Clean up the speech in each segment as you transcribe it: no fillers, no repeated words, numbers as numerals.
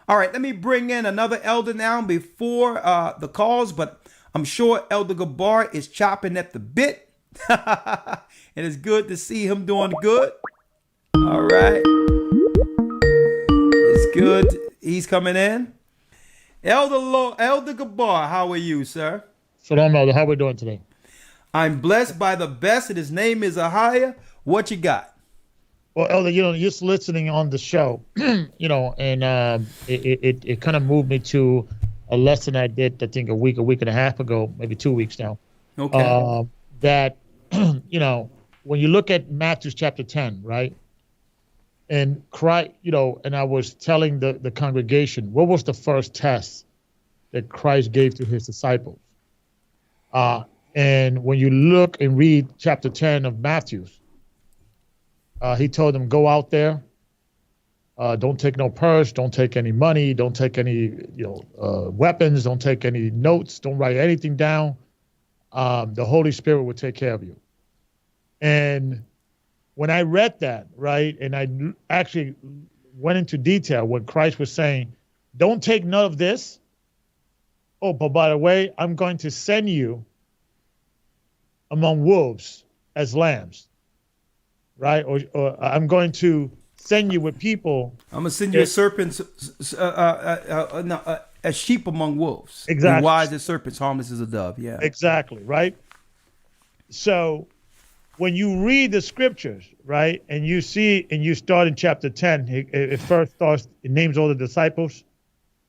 All right, let me bring in another elder now before the calls, but I'm sure Elder Gabar is chopping at the bit. And it's good to see him doing good. All right. It's good. He's coming in. Elder Gabar, how are you, sir? Shalom, Elder. How we doing today? I'm blessed by the best, and his name is Ahia. What you got? Well, Elder, just listening on the show, and it kind of moved me to a lesson I did, I think, a week and a half ago, maybe 2 weeks now. Okay. That, when you look at Matthew chapter 10, right? And Christ, and I was telling the congregation, what was the first test that Christ gave to his disciples? And when you look and read chapter 10 of Matthew, he told them, go out there, don't take no purse, don't take any money, don't take any weapons, don't take any notes, don't write anything down. The Holy Spirit will take care of you. And when I read that, right, and I actually went into detail when Christ was saying, don't take none of this. Oh, but by the way, I'm going to send you among wolves as lambs, right? Or I'm going to send you with people. I'm gonna send you as serpents, as sheep among wolves. Exactly. And wise as serpents, harmless as a dove. Yeah. Exactly, right? So when you read the scriptures, right, and you see, and you start in chapter 10, it first starts, it names all the disciples,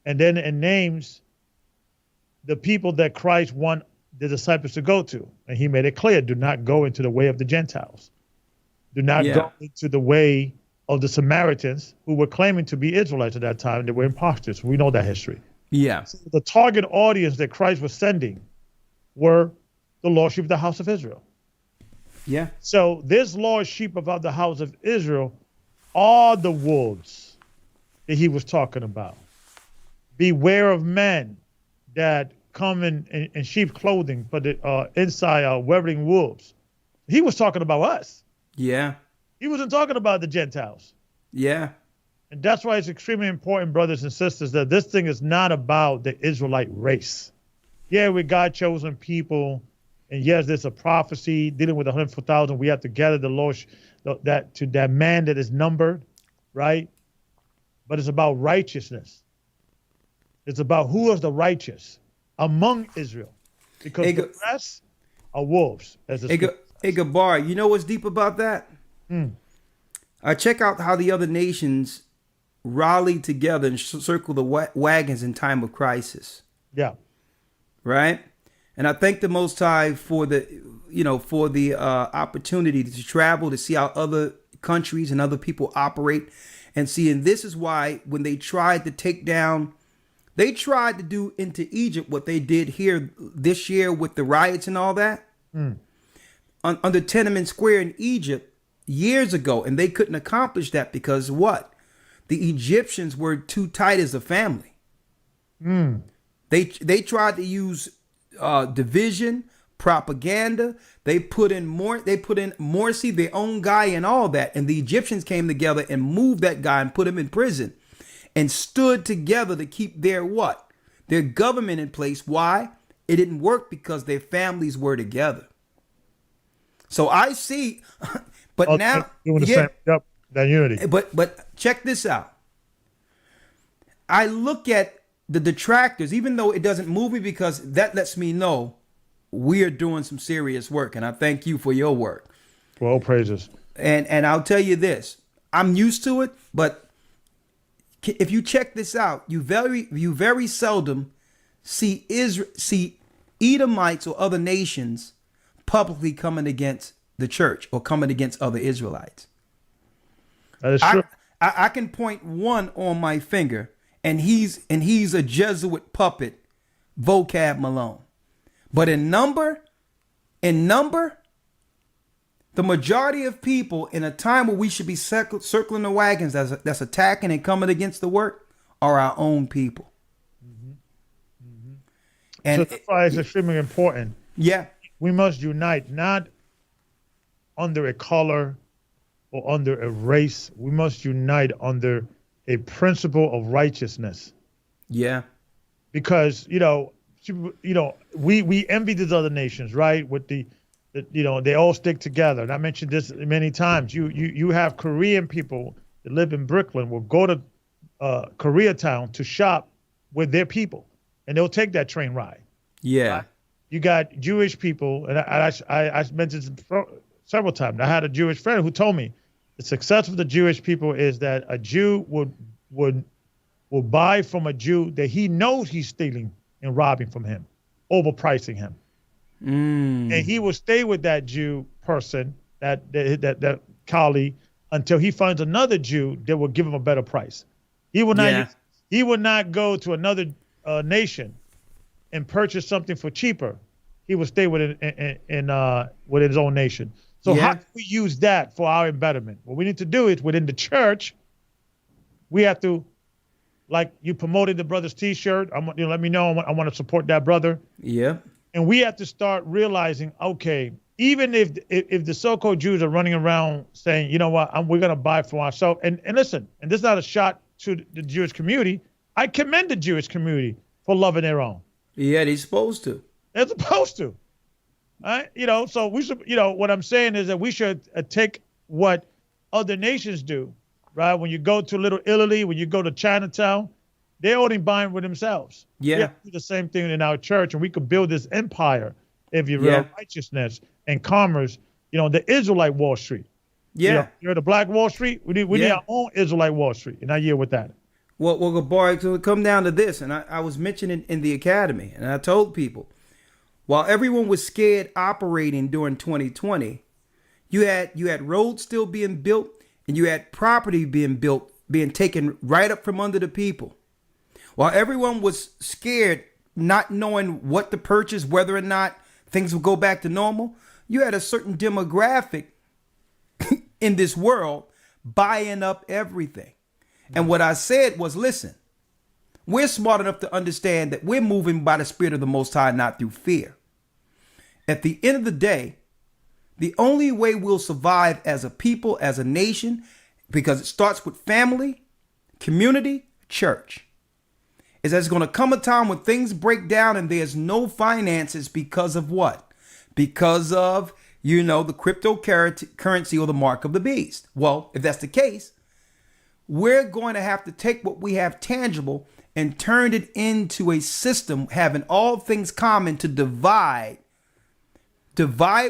and then it names the people that Christ want the disciples to go to. And he made it clear, do not go into the way of the Gentiles. Do not go into the way of the Samaritans, who were claiming to be Israelites at that time. They were imposters. We know that history. Yeah. So the target audience that Christ was sending were the lost sheep of the house of Israel. Yeah. So this lost sheep of the house of Israel are the wolves that he was talking about. Beware of men that come in sheep clothing, but inside are wearing wolves. He was talking about us. Yeah. He wasn't talking about the Gentiles. Yeah. And that's why it's extremely important, brothers and sisters, that this thing is not about the Israelite race. Yeah, we're God-chosen people. And yes, there's a prophecy dealing with 104,000. We have to gather the Lord to that man that is numbered, right? But it's about righteousness. It's about who is the righteous among Israel. Because the rest are wolves. As Gabar, you know what's deep about that? Check out how the other nations rallied together and circle the wagons in time of crisis. Yeah. Right? And I thank the Most High for the opportunity to travel, to see how other countries and other people operate and see. And this is why when they tried to do into Egypt what they did here this year with the riots and all that under Tiananmen Square in Egypt years ago. And they couldn't accomplish that because what? The Egyptians were too tight as a family. They tried to use division, propaganda. They put in Morsi, their own guy, and all that. And the Egyptians came together and moved that guy and put him in prison and stood together to keep their what? Their government in place. Why? It didn't work because their families were together. So I see, but now doing the same, that unity. But check this out. I look at the detractors, even though it doesn't move me, because that lets me know we are doing some serious work, and I thank you for your work. Well, praises. And I'll tell you this: I'm used to it, but if you check this out, you very seldom see Edomites or other nations publicly coming against the church or coming against other Israelites. That is true. I can point one on my finger. And he's a Jesuit puppet, Vocab Malone. But in number, the majority of people in a time where we should be circling the wagons that's attacking and coming against the work are our own people. And so that's why it's extremely important. Yeah. We must unite, not under a color or under a race. We must unite under a principle of righteousness. Yeah. Because we envy these other nations, right? With the they all stick together. And I mentioned this many times. You have Korean people that live in Brooklyn will go to Koreatown to shop with their people, and they'll take that train ride. Yeah. Right? You got Jewish people, and I mentioned this several times. I had a Jewish friend who told me the success of the Jewish people is that a Jew would buy from a Jew that he knows he's stealing and robbing from him, overpricing him. And he will stay with that Jew person, that colleague, until he finds another Jew that will give him a better price. He will not. He will not go to another nation and purchase something for cheaper. He will stay with his own nation. So how can we use that for our betterment? What we need to do is within the church, we have to, like you promoted the brother's T-shirt. Let me know. I want to support that brother. Yeah. And we have to start realizing, okay, even if the so-called Jews are running around saying, you know what, we're going to buy for ourselves. And listen, and this is not a shot to the Jewish community. I commend the Jewish community for loving their own. Yeah, they're supposed to. They're supposed to. Right? So we should, what I'm saying is that we should take what other nations do, right? When you go to Little Italy, when you go to Chinatown, they're only buying with themselves. Yeah. We have to do the same thing in our church, and we could build this empire, if you will, righteousness and commerce, the Israelite Wall Street. Yeah. You're the Black Wall Street. We need our own Israelite Wall Street. And I yield with that. Well, Gabar, so it come down to this, and I was mentioning in the academy, and I told people, while everyone was scared operating during 2020, you had roads still being built, and you had property being built, being taken right up from under the people. While everyone was scared, not knowing what to purchase, whether or not things would go back to normal, you had a certain demographic in this world buying up everything. And what I said was, listen, we're smart enough to understand that we're moving by the Spirit of the Most High, not through fear. At the end of the day, the only way we'll survive as a people, as a nation, because it starts with family, community, church, is there's going to come a time when things break down and there's no finances because of what? Because of, the cryptocurrency or the mark of the beast. Well, if that's the case, we're going to have to take what we have tangible and turn it into a system having all things common to divide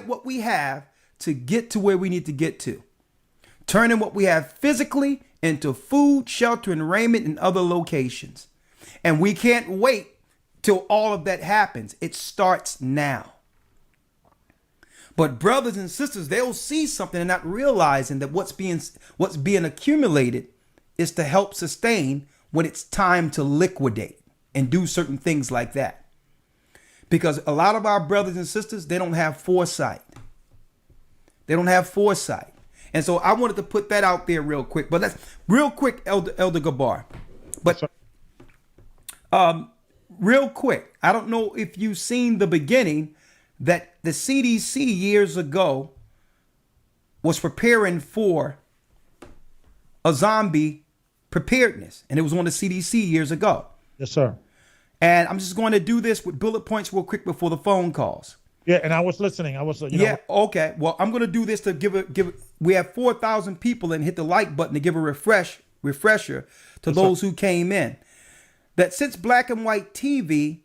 what we have to get to where we need to get to. Turning what we have physically into food, shelter, and raiment in other locations. And we can't wait till all of that happens. It starts now. But brothers and sisters, they'll see something and not realizing that what's being accumulated is to help sustain when it's time to liquidate and do certain things like that. Because a lot of our brothers and sisters, they don't have foresight. They don't have foresight. And so I wanted to put that out there real quick. But that's real quick, Elder Gabar. But real quick, I don't know if you've seen the beginning that the CDC years ago was preparing for a zombie preparedness. And it was on the CDC years ago. Yes, sir. And I'm just going to do this with bullet points real quick before the phone calls. Yeah, and I was listening. Okay. Well, I'm going to do this to give we have 4,000 people and hit the like button to give a refresher to those who came in. That since black and white TV,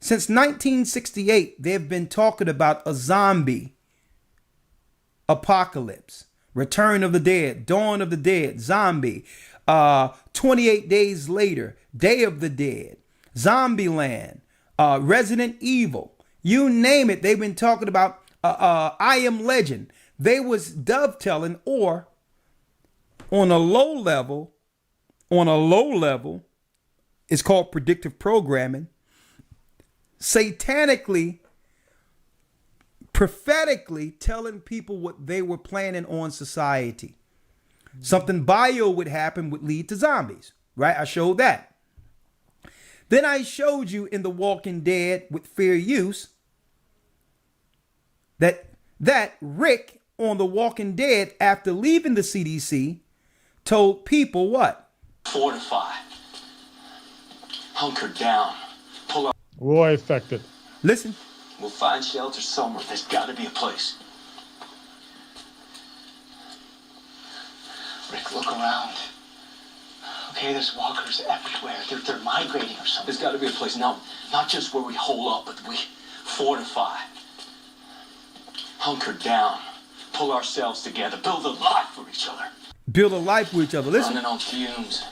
since 1968, they've been talking about a zombie apocalypse, Return of the Dead, Dawn of the Dead, zombie, 28 Days Later, Day of the Dead, Zombieland, Resident Evil, you name it. They've been talking about I Am Legend. They was dovetailing, or on a low level, it's called predictive programming, satanically, prophetically telling people what they were planning on society. Something bio would happen would lead to zombies, right? I showed that. Then I showed you in The Walking Dead with fair use that Rick on The Walking Dead, after leaving the CDC, told people what? Fortify. Hunker down. Pull up. Roy affected. Listen. We'll find shelter somewhere. There's got to be a place. Rick, look around. Okay, there's walkers everywhere. They're migrating or something. There's got to be a place. Not just where we hole up, but we fortify. Hunker down. Pull ourselves together. Build a life for each other. Build a life with each other. Listen. Running on fumes.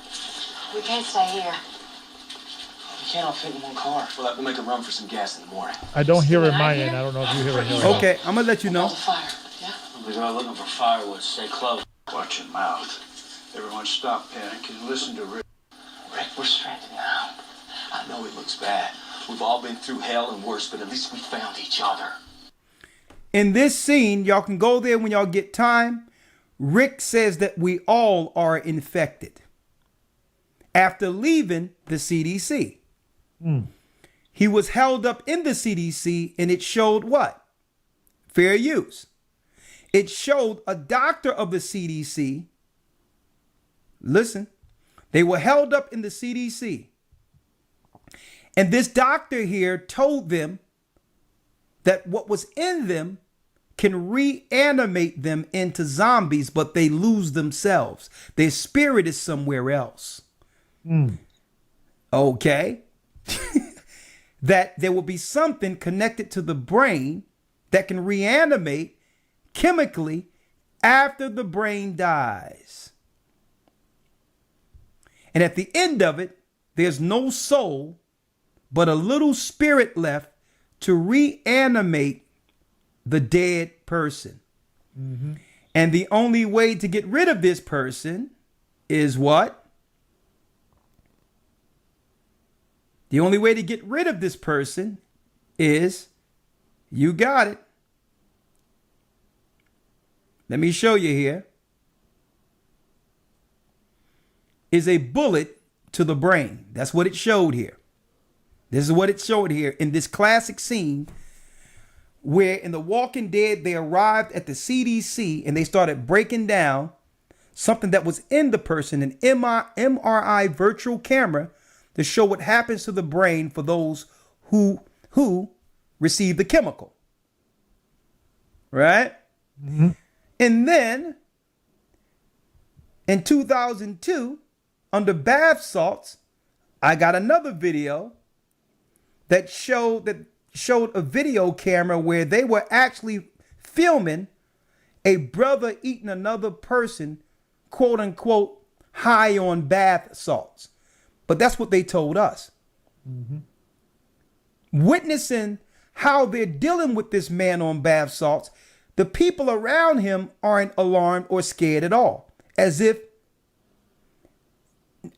We can't stay here. We can't all fit in one car. We'll have to make a run for some gas in the morning. I don't hear it my end. I don't know if you hear it here. Okay, I'm gonna let you know. Build a fire, yeah? We're going looking for firewood. Stay close. Watch your mouth. Everyone stop panicking. Listen to Rick. Rick, we're stranded now. I know it looks bad. We've all been through hell and worse, but at least we found each other. In this scene, y'all can go there when y'all get time. Rick says that we all are infected. After leaving the CDC. He was held up in the CDC and it showed what? Fair use. It showed a doctor of the CDC. Listen, they were held up in the CDC. And this doctor here told them that what was in them can reanimate them into zombies, but they lose themselves. Their spirit is somewhere else. Okay. That there will be something connected to the brain that can reanimate chemically after the brain dies. And at the end of it, there's no soul, but a little spirit left to reanimate the dead person. And the only way to get rid of this person is what? The only way to get rid of this person is, you got it. Let me show you here. Is a bullet to the brain. That's what it showed here. This is what it showed here in this classic scene where in The Walking Dead, they arrived at the CDC and they started breaking down something that was in the person, an MRI virtual camera, to show what happens to the brain for those who receive the chemical. Right? And then in 2002, under bath salts, I got another video that showed a video camera where they were actually filming a brother eating another person, quote unquote, high on bath salts. But that's what they told us. Witnessing how they're dealing with this man on bath salts, the people around him aren't alarmed or scared at all. As if,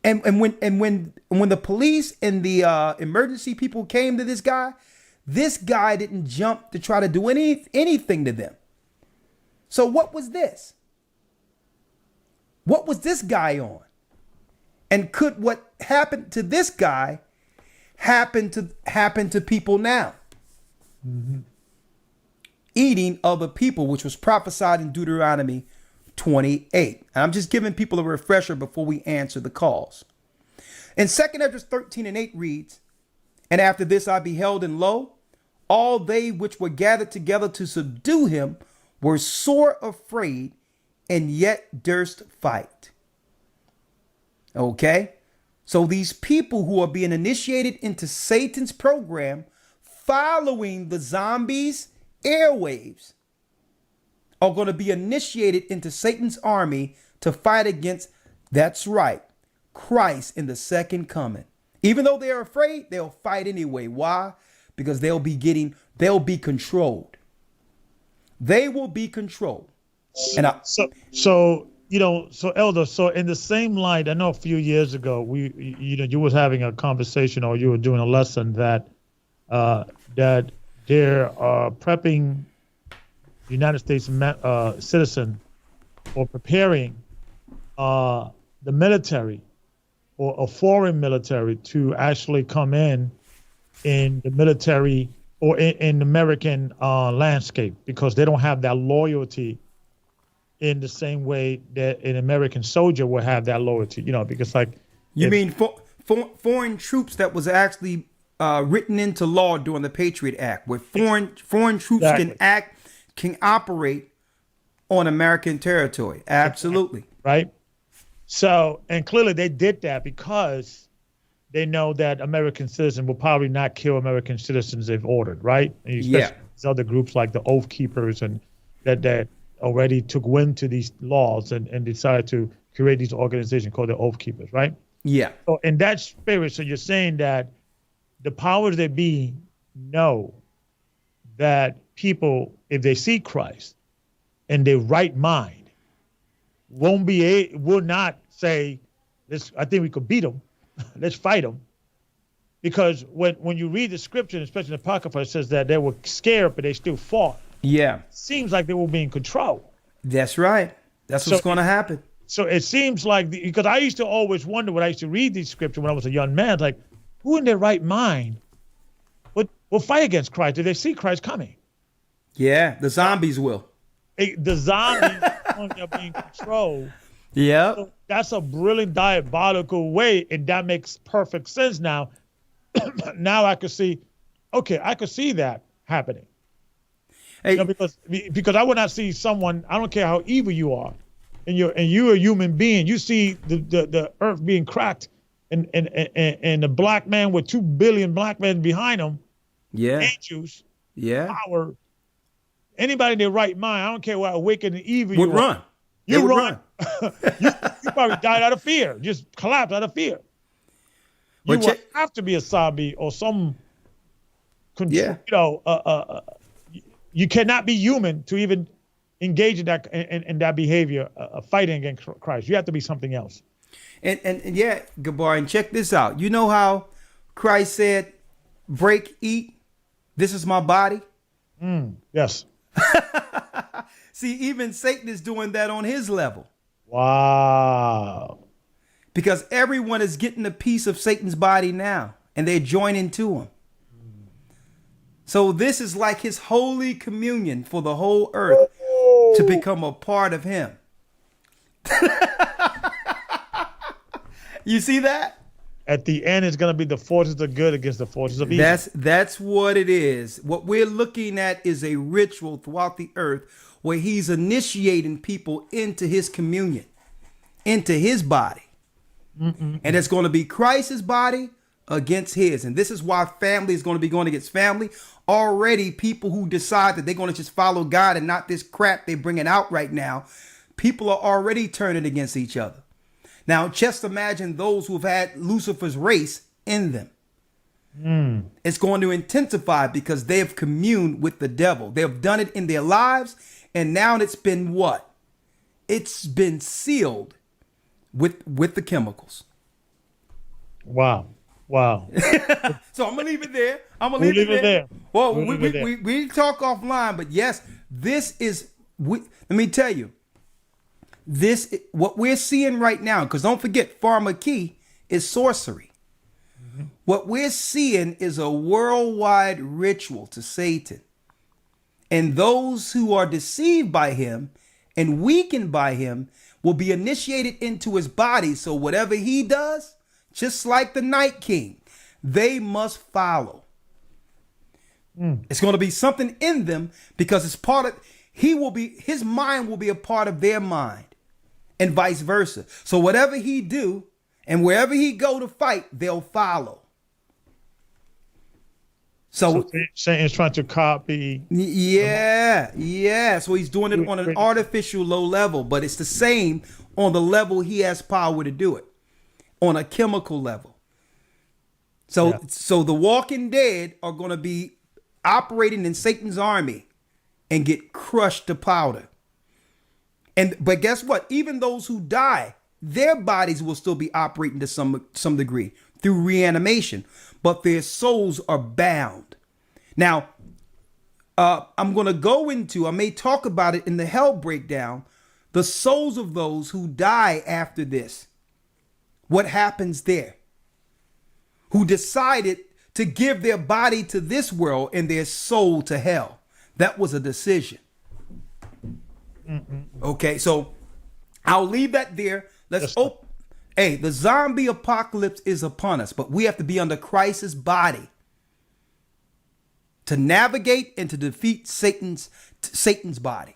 and when the police and the emergency people came to this guy didn't jump to try to do anything to them. So what was this? What was this guy on? And could what happened to this guy happen to people now? Eating other people, which was prophesied in Deuteronomy 28. And I'm just giving people a refresher before we answer the calls. In 2 Ezra 13:8 reads, "And after this I beheld, and lo, all they which were gathered together to subdue him were sore afraid, and yet durst fight." Okay, so these people who are being initiated into Satan's program, following the zombies' airwaves, are going to be initiated into Satan's army to fight against, that's right, Christ in the second coming. Even though they're afraid, they'll fight anyway. Why? Because they'll be controlled. They will be controlled. And So Elder, so in the same light, I know a few years ago, you was having a conversation or you were doing a lesson that they're prepping United States citizen or preparing the military or a foreign military to actually come in the military or in American landscape because they don't have that loyalty in the same way that an American soldier will have that loyalty, because like You mean foreign troops that was actually written into law during the Patriot Act, where foreign troops Exactly. can operate on American territory. Absolutely. right? So, and clearly they did that because they know that American citizens will probably not kill American citizens if ordered, right? And especially these other groups like the Oath Keepers and that already took wind to these laws and decided to create these organizations called the Oath Keepers, right? Yeah. So in that spirit, so you're saying that the powers that be know that people, if they see Christ in their right mind, will not say, I think we could beat them. Let's fight them. Because when you read the scripture, especially in the Apocrypha, it says that they were scared, but they still fought. Yeah. Seems like they will be in control. That's right. That's what's going to happen. So it seems like, because I used to always wonder when I used to read these scriptures when I was a young man, like, who in their right mind will fight against Christ if they see Christ coming? Yeah, the zombies will. The zombies are being controlled. Yeah. So that's a brilliant diabolical way, and that makes perfect sense now. Now I could see, I could see that happening. Hey, Because I would not see someone, I don't care how evil you are, and you're a human being, you see the earth being cracked and the black man with 2 billion black men behind him, yeah. angels, Yeah. power, anybody in their right mind, I don't care what wicked and evil Would you run. are. They would run. you probably died out of fear, just collapsed out of fear. You But would have to be a zombie or some, Yeah. you cannot be human to even engage in that behavior, fighting against Christ. You have to be something else. And yeah, Gabar, and check this out. You know how Christ said, break, eat, this is my body? Yes. See, even Satan is doing that on his level. Wow. Because everyone is getting a piece of Satan's body now, and they're joining to him. So this is like his holy communion for the whole earth to become a part of him. You see that? At the end, it's going to be the forces of good against the forces of evil. That's what it is. What we're looking at is a ritual throughout the earth where he's initiating people into his communion, into his body. And it's going to be Christ's body against his. And this is why family is going to be going against family. Already people who decide that they're going to just follow God and not this crap they're bringing out right now, people are already turning against each other. Now, just imagine those who've had Lucifer's race in them. It's going to intensify because they have communed with the devil. They have done it in their lives. And now it's been what? It's been sealed with the chemicals. Wow. So I'm going to leave it there. I'm going to leave it there. Well, we talk offline, but yes, this is, let me tell you, what we're seeing right now, because don't forget, pharmakeia is sorcery. What we're seeing is a worldwide ritual to Satan. And those who are deceived by him and weakened by him will be initiated into his body. So whatever he does, just like the Night King, they must follow. It's going to be something in them because it's part of, his mind will be a part of their mind and vice versa. So whatever he do and wherever he go to fight, they'll follow. So Satan's trying to copy. Yeah. So he's doing it on an artificial low level, but it's the same on the level he has power to do it, on a chemical level. So the Walking Dead are going to be operating in Satan's army and get crushed to powder. But guess what? Even those who die, their bodies will still be operating to some degree through reanimation, but their souls are bound. Now, I'm going to go into, I may talk about it in the hell breakdown, the souls of those who die after this. What happens there? Who decided to give their body to this world and their soul to hell. That was a decision. Okay, so I'll leave that there. Let's Yes, sir. open. Hey, the zombie apocalypse is upon us, but we have to be under Christ's body to navigate and to defeat Satan's body.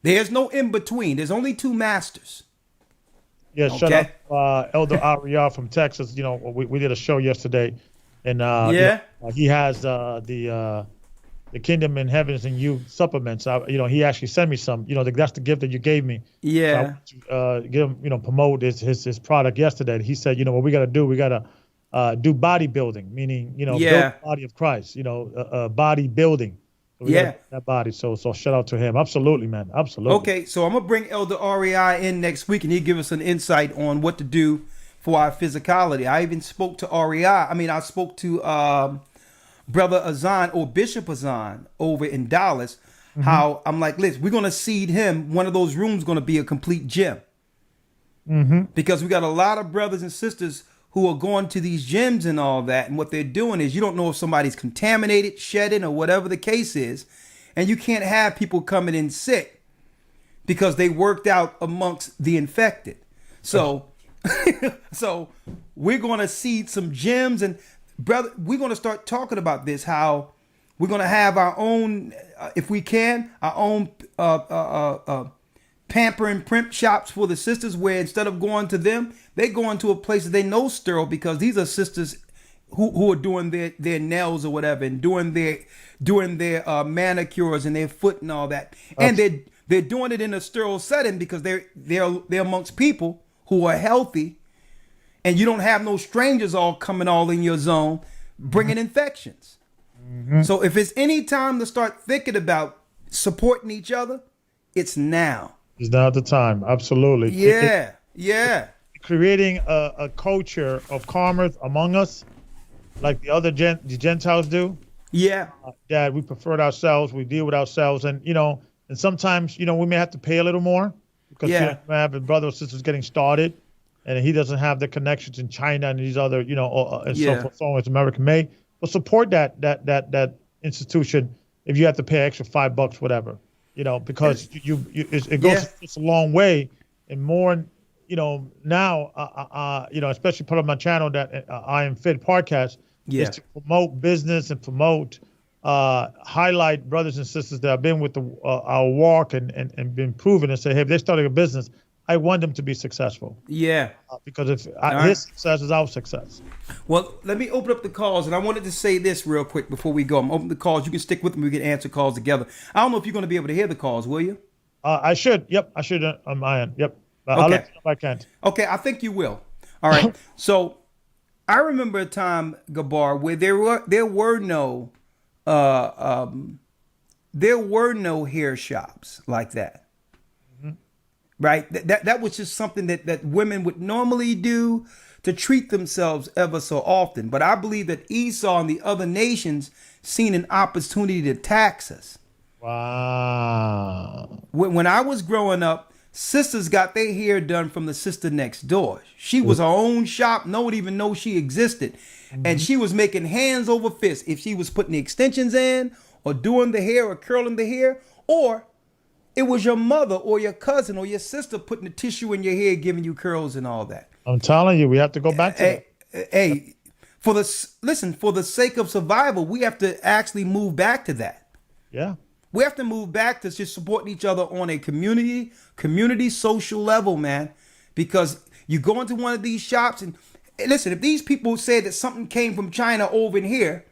There's no in between. There's only two masters. Yeah, shout Okay. out Elder Ariel from Texas. You know, we did a show yesterday, and Yeah. he has the Kingdom in Heavens and You supplements. He actually sent me some. That's the gift that you gave me. Yeah. So I want to give him, promote his product yesterday. He said, what we got to do, we got to do bodybuilding, meaning, build the body of Christ, bodybuilding. So we gotta build that body. So shout out to him. Absolutely, man. Absolutely. Okay, so I'm gonna bring Elder REI in next week, and he'll give us an insight on what to do for our physicality. I even spoke to REI. I spoke to Brother Azan or Bishop Azan over in Dallas. How I'm like, listen, we're gonna seed him. One of those rooms gonna be a complete gym, because we got a lot of brothers and sisters who are going to these gyms and all that, and what they're doing is you don't know if somebody's contaminated, shedding, or whatever the case is, and you can't have people coming in sick because they worked out amongst the infected. So, so we're going to seed some gyms, and brother, we're going to start talking about this, how we're going to have our own, if we can, our own pamper and primp shops for the sisters, where instead of going to them, they go into a place that they know sterile, because these are sisters who are doing their nails or whatever, and doing their manicures and their foot and all that. And they're doing it in a sterile setting because they're amongst people who are healthy, and you don't have no strangers all coming all in your zone bringing infections. So if it's any time to start thinking about supporting each other, it's now. It's not the time. Absolutely. Yeah. Creating a culture of commerce among us, like the Gentiles do. Yeah. That we prefer ourselves, we deal with ourselves, and sometimes we may have to pay a little more because we may have a brother or sisters getting started, and he doesn't have the connections in China and these other and so forth, so on as America may. But support that institution if you have to pay extra $5, whatever, because it goes it's a long way, and more. Now, especially part of my channel that I Am Fit podcast is to promote business and promote, highlight brothers and sisters that have been with our walk and been proven, and say, hey, if they're starting a business, I want them to be successful. Yeah. Because if his success is our success. Well, let me open up the calls, and I wanted to say this real quick before we go. I'm opening the calls. You can stick with me. We can answer calls together. I don't know if you're going to be able to hear the calls, will you? I should. Yep, I should on my end. Yep. I'll let you know if I can't. Okay, I think you will. All right. So I remember a time, Gabar, where there were no hair shops like that. Right? That was just something that women would normally do to treat themselves ever so often. But I believe that Esau and the other nations seen an opportunity to tax us. Wow. When I was growing up, sisters got their hair done from the sister next door. She was her own shop. No one even know she existed. And she was making hands over fists if she was putting the extensions in or doing the hair or curling the hair, or it was your mother or your cousin or your sister putting the tissue in your hair, giving you curls and all that. I'm telling you, we have to go back to that. Hey, for the sake of survival, we have to actually move back to that. Yeah. We have to move back to just supporting each other on a community social level, man. Because you go into one of these shops and listen, if these people say that something came from China over in here,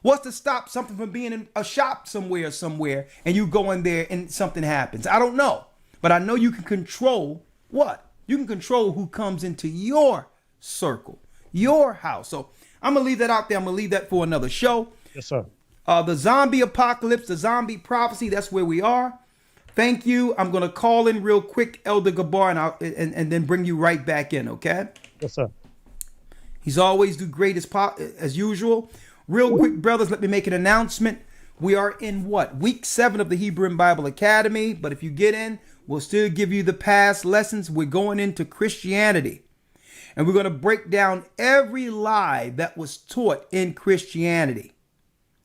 what's to stop something from being in a shop somewhere and you go in there and something happens? I don't know. But I know you can control what? You can control who comes into your circle, your house. So I'm going to leave that out there. I'm going to leave that for another show. Yes, sir. The zombie apocalypse, the zombie prophecy, that's where we are. Thank you. I'm going to call in real quick, Elder Gabar, and then bring you right back in, okay? Yes, sir. He's always do great as usual. Real quick, brothers, let me make an announcement. We are in week 7 of the Hebrew and Bible Academy. But if you get in, we'll still give you the past lessons. We're going into Christianity. And we're going to break down every lie that was taught in Christianity.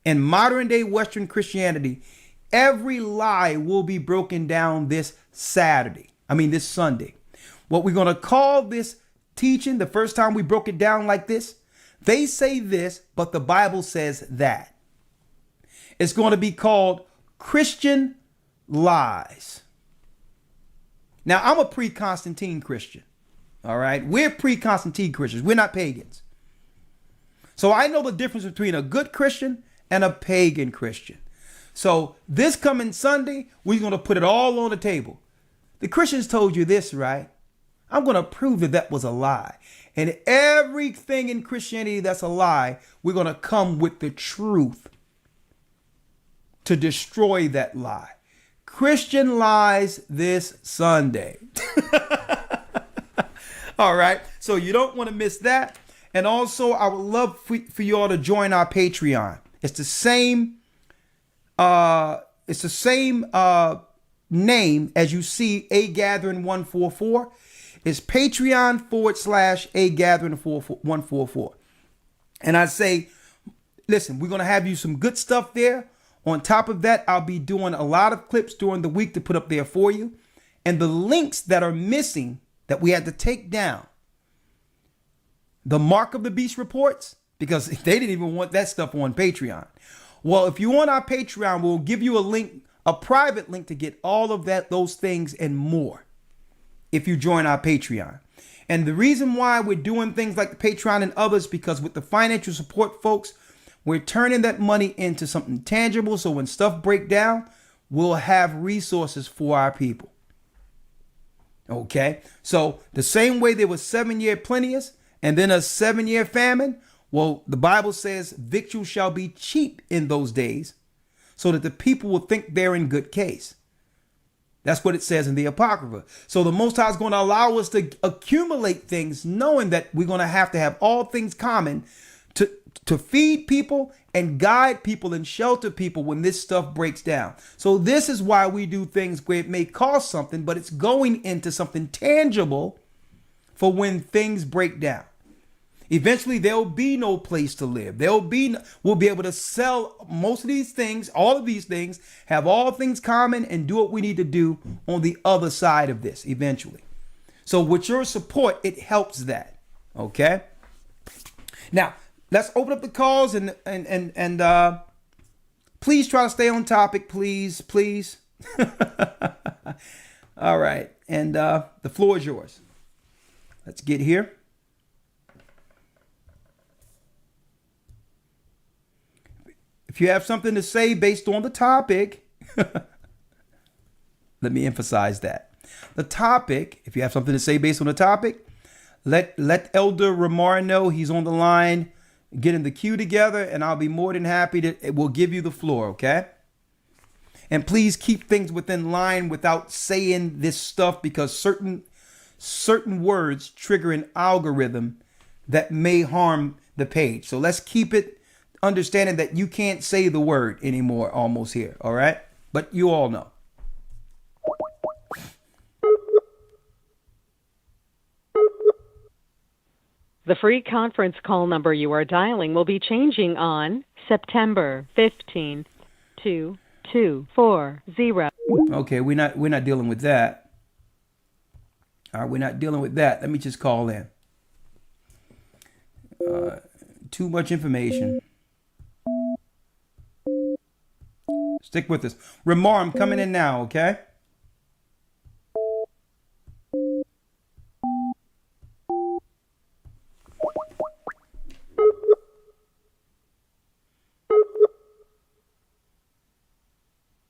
In modern day Western Christianity, Every lie will be broken down this this Sunday. What we're going to call this teaching, the first time we broke it down like this, they say this, but the Bible says that. It's going to be called Christian Lies. Now, I'm a pre-Constantine Christian. All right. We're pre-Constantine Christians. We're not pagans. So I know the difference between a good Christian and a pagan Christian. So this coming Sunday, we're going to put it all on the table. The Christians told you this, right? I'm going to prove that that was a lie. And everything in Christianity that's a lie, we're going to come with the truth to destroy that lie. Christian lies this Sunday. All right. So you don't want to miss that. And also, I would love for you all to join our Patreon. It's the same. It's the same name as you see A Gathering 144. It's Patreon /A Gathering 144. And I say, listen, we're going to have you some good stuff there. On top of that, I'll be doing a lot of clips during the week to put up there for you. And the links that are missing that we had to take down, the Mark of the Beast reports, because they didn't even want that stuff on Patreon. Well, if you want our Patreon, we'll give you a link, a private link to get all of that, those things and more if you join our Patreon. And the reason why we're doing things like the Patreon and others, because with the financial support, folks, we're turning that money into something tangible. So when stuff break down, we'll have resources for our people. Okay. So the same way there was 7-year plenteous and then a 7-year famine. Well, the Bible says victuals shall be cheap in those days so that the people will think they're in good case. That's what it says in the Apocrypha. So the Most High is going to allow us to accumulate things, knowing that we're going to have all things common to feed people and guide people and shelter people when this stuff breaks down. So this is why we do things where it may cost something, but it's going into something tangible for when things break down. Eventually, there'll be no place to live. We'll be able to sell most of these things, all of these things, have all things common and do what we need to do on the other side of this eventually. So with your support, it helps that. Okay. Now, let's open up the calls and please try to stay on topic, please. All right. And the floor is yours. Let's get here. If you have something to say based on the topic, let me emphasize that. The topic, if you have something to say based on the topic, let Elder Ramar know he's on the line, getting the queue together, and I'll be more than happy we'll give you the floor, okay? And please keep things within line without saying this stuff, because certain words trigger an algorithm that may harm the page. So let's keep it understanding that you can't say the word anymore almost here, all right? But you all know. The free conference call number you are dialing will be changing on September 15th to 240. Okay, we're not dealing with that. All right, we're not dealing with that. Let me just call in. Too much information. Stick with us. Ramar, I'm coming in now, okay?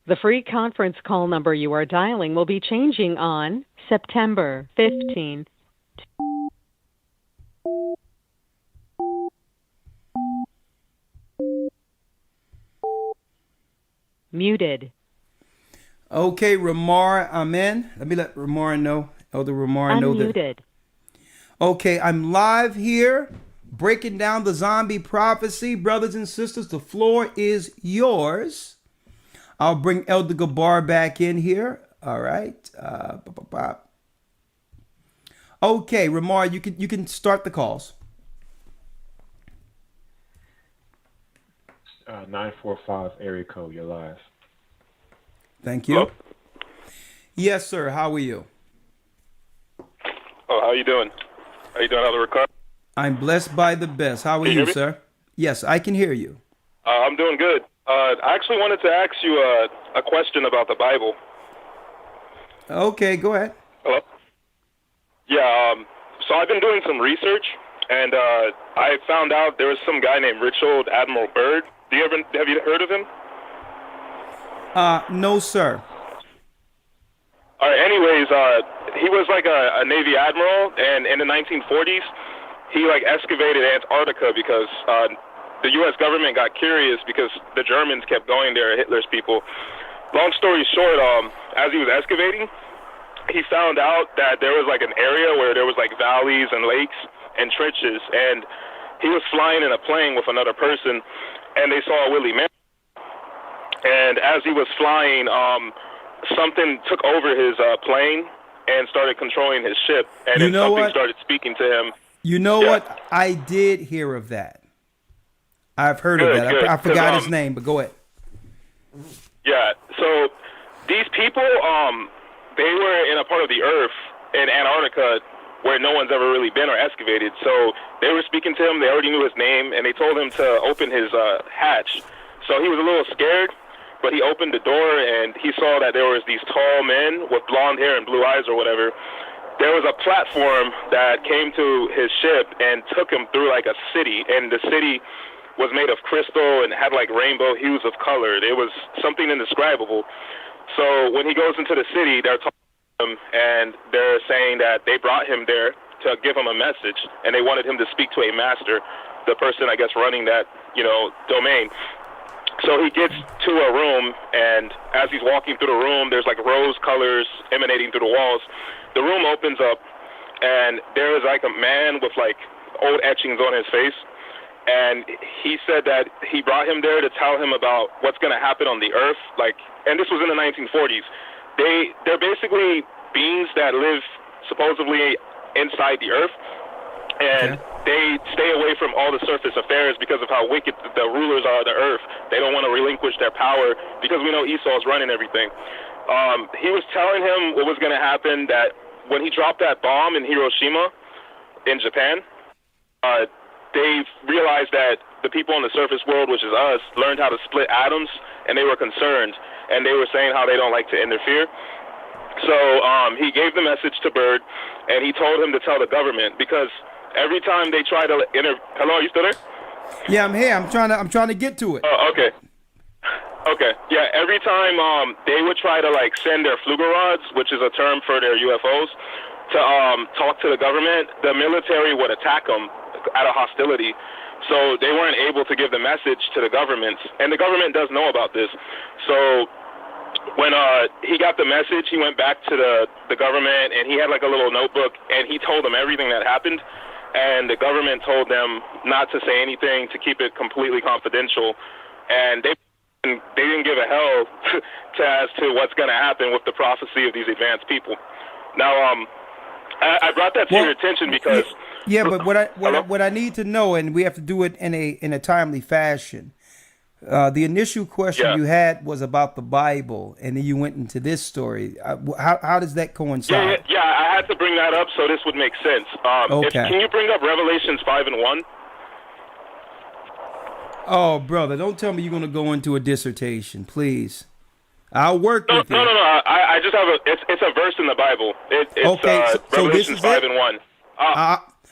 The free conference call number you are dialing will be changing on September 15th. Muted. Okay, Ramar, I'm in. Let me let Ramar know, Elder Ramar know that. Unmuted. Okay, I'm live here, breaking down the zombie prophecy. Brothers and sisters, the floor is yours. I'll bring Elder Gabar back in here. All right. Okay, Ramar, you can start the calls. 945 area code, you're live. Thank you. Hello? Yes, sir. How are you? Yes, sir. How are you? Oh, how you doing? How you doing? How's the recovery? I'm blessed by the best. How are Can you you, hear me? sir? Yes, I can hear you. I'm doing good. I actually wanted to ask you a question about the Bible. Okay, go ahead. Hello? Yeah, so I've been doing some research, and I found out there was some guy named Richard Admiral Byrd. Have you heard of him? No, sir. All right, anyways, he was like a Navy admiral, and in the 1940s, he like excavated Antarctica because the U.S. government got curious because the Germans kept going there, Hitler's people. Long story short, as he was excavating, he found out that there was like an area where there was like valleys and lakes and trenches, and he was flying in a plane with another person, and they saw a woolly man. And as he was flying, something took over his plane and started controlling his ship, and You then know something what? started speaking to him. You know Yeah. what? I did hear of that. I've heard of Good, that. good. I forgot 'Cause, his name, but go ahead. Yeah, so these people, they were in a part of the earth in Antarctica where no one's ever really been or excavated. So they were speaking to him. They already knew his name, and they told him to open his hatch. So he was a little scared, but he opened the door, and he saw that there was these tall men with blonde hair and blue eyes or whatever. There was a platform that came to his ship and took him through like a city, and the city was made of crystal and had like rainbow hues of color. It was something indescribable. So when he goes into the city, they're talking to him, and they're saying that they brought him there to give him a message, and they wanted him to speak to a master, the person, I guess, running that, domain. So he gets to a room, and as he's walking through the room, there's like rose colors emanating through the walls. The room opens up, and there is like a man with like old etchings on his face. And he said that he brought him there to tell him about what's going to happen on the earth. And this was in the 1940s. They're basically beings that live supposedly inside the earth, and they stay away from all the surface affairs because of how wicked the rulers are of the earth. They don't want to relinquish their power because we know Esau's running everything. He was telling him what was going to happen, that when he dropped that bomb in Hiroshima in Japan, they realized that the people in the surface world, which is us, learned how to split atoms, and they were concerned, and they were saying how they don't like to interfere. So he gave the message to Byrd, and he told him to tell the government, because every time they try to hello, are you still there? Yeah, I'm here. I'm trying to get to it. Oh, okay. Okay. Yeah, every time they would try to like send their Flugerods, which is a term for their UFOs, to talk to the government, the military would attack them out of hostility. So they weren't able to give the message to the government, and the government does know about this. So when he got the message, he went back to the government, and he had like a little notebook, and he told them everything that happened, and the government told them not to say anything, to keep it completely confidential, and they didn't give a hell as to what's going to happen with the prophecy of these advanced people. Now, I brought that to your attention because yeah, but what I need to know, and we have to do it in a timely fashion. The initial question you had was about the Bible, and then you went into this story. How does that coincide? Yeah, I had to bring that up so this would make sense. Okay. Can you bring up Revelations 5:1? Oh, brother, don't tell me you're going to go into a dissertation, please. I'll work with you. No. I just have it's a verse in the Bible. It's okay, so this Revelations is 5:1.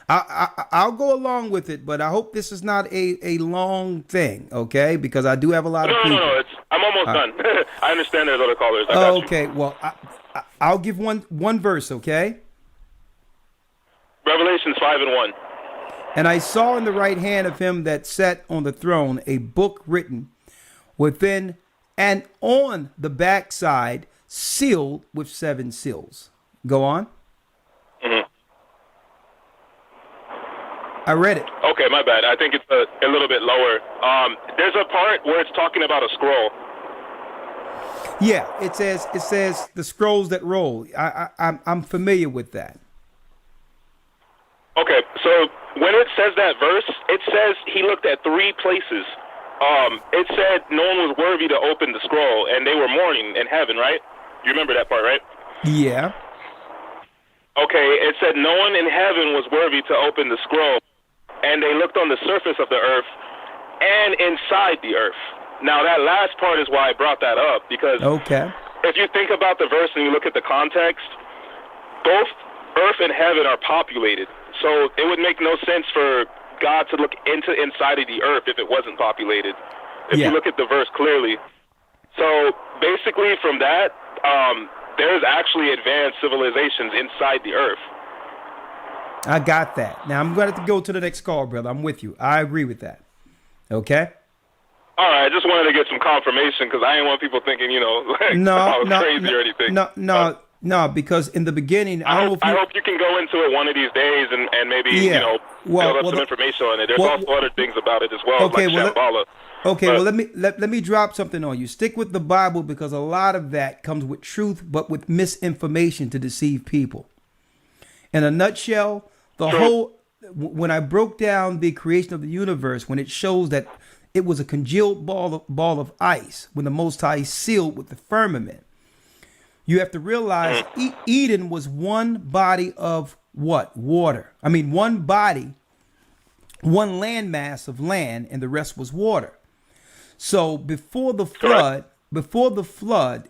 I'll go along with it, but I hope this is not a long thing, okay? Because I do have a lot of people. No. I'm almost done. I understand there's other callers. I got okay, you. well, I'll give one verse, okay? Revelations 5:1. And I saw in the right hand of him that sat on the throne a book written within and on the backside, sealed with 7 seals. Go on. Mm-hmm. I read it. Okay, my bad. I think it's a little bit lower. There's a part where it's talking about a scroll. Yeah, it says the scrolls that roll. I'm familiar with that. Okay, so when it says that verse, it says he looked at 3 places. it said no one was worthy to open the scroll, and they were mourning in heaven, right? You remember that part, right? Yeah. Okay, it said no one in heaven was worthy to open the scroll, and they looked on the surface of the earth and inside the earth. Now, that last part is why I brought that up, because if you think about the verse and you look at the context, both earth and heaven are populated. So it would make no sense for God to look inside of the earth if it wasn't populated, if you look at the verse clearly. So basically from that, there's actually advanced civilizations inside the earth. I got that. Now I'm going to have to go to the next call, brother. I'm with you. I agree with that. Okay? All right, I just wanted to get some confirmation because I didn't want people thinking, like I was crazy or anything. No, because in the beginning, I hope you can go into it one of these days and maybe, build up some information on it. There's also other things about it as well, like Shambhala. Let me drop something on you. Stick with the Bible because a lot of that comes with truth, but with misinformation to deceive people. In a nutshell, when I broke down the creation of the universe, when it shows that it was a congealed ball of ice, when the Most High sealed with the firmament, you have to realize Eden was one body of what? Water. I mean, one body, one landmass of land, and the rest was water. So before the flood,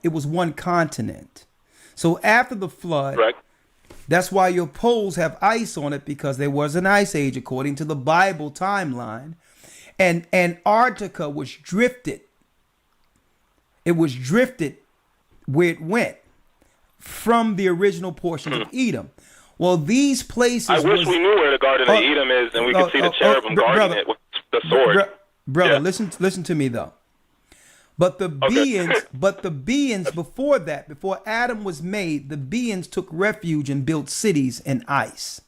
it was one continent. So after the flood, that's why your poles have ice on it, because there was an ice age according to the Bible timeline. And Antarctica was drifted. It was drifted where it went from the original portions of Edom. Well, these places. I wish we knew where the Garden of Edom is, and we could see the cherubim guarding it with the sword. Brother, listen to me though. But the beings before that, before Adam was made, the beings took refuge and built cities in ice.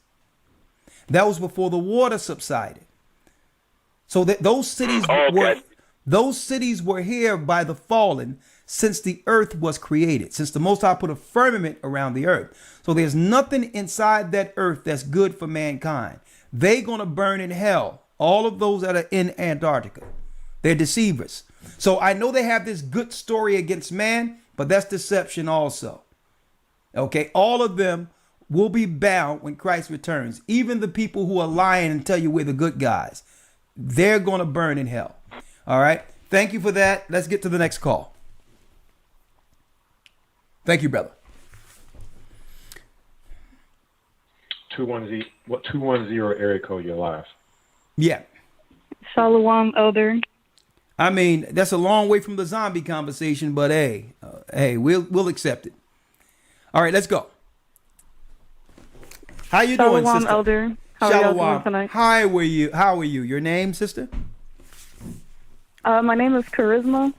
That was before the water subsided. So that those cities were here by the fallen since the earth was created, since the Most High put a firmament around the earth. So there's nothing inside that earth that's good for mankind. They're going to burn in hell. All of those that are in Antarctica, they're deceivers. So I know they have this good story against man, but that's deception also. Okay, all of them will be bound when Christ returns. Even the people who are lying and tell you we're the good guys, they're going to burn in hell. All right. Thank you for that. Let's get to the next call. Thank you, brother. 210 area code, you're live. Yeah. Shalom, Elder. I mean, that's a long way from the zombie conversation, but hey, we'll accept it. All right, let's go. How you doing, sister? Elder. How are you doing tonight? How are you? Your name, sister? My name is Charisma.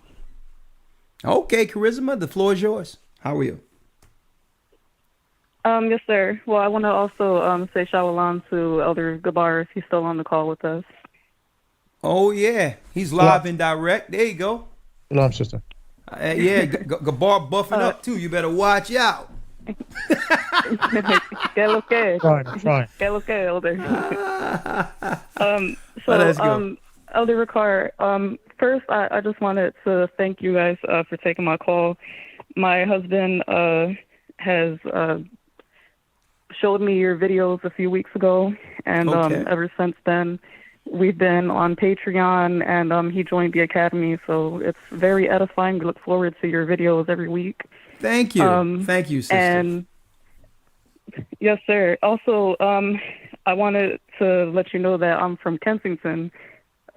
Okay, Charisma, the floor is yours. How are you? Yes, sir. Well, I want to also say shalom to Elder Gabar if he's still on the call with us. Oh, yeah. He's live and direct. There you go. Shalom, sister. Gabar buffing up, too. You better watch out. Que lo que? Trying. Que lo que, Elder? Elder Ricard, first, I just wanted to thank you guys for taking my call. My husband has showed me your videos a few weeks ago, and ever since then, we've been on Patreon, and he joined the Academy, so it's very edifying. We look forward to your videos every week. Thank you. Thank you, sister. And yes, sir. Also, I wanted to let you know that I'm from Kensington.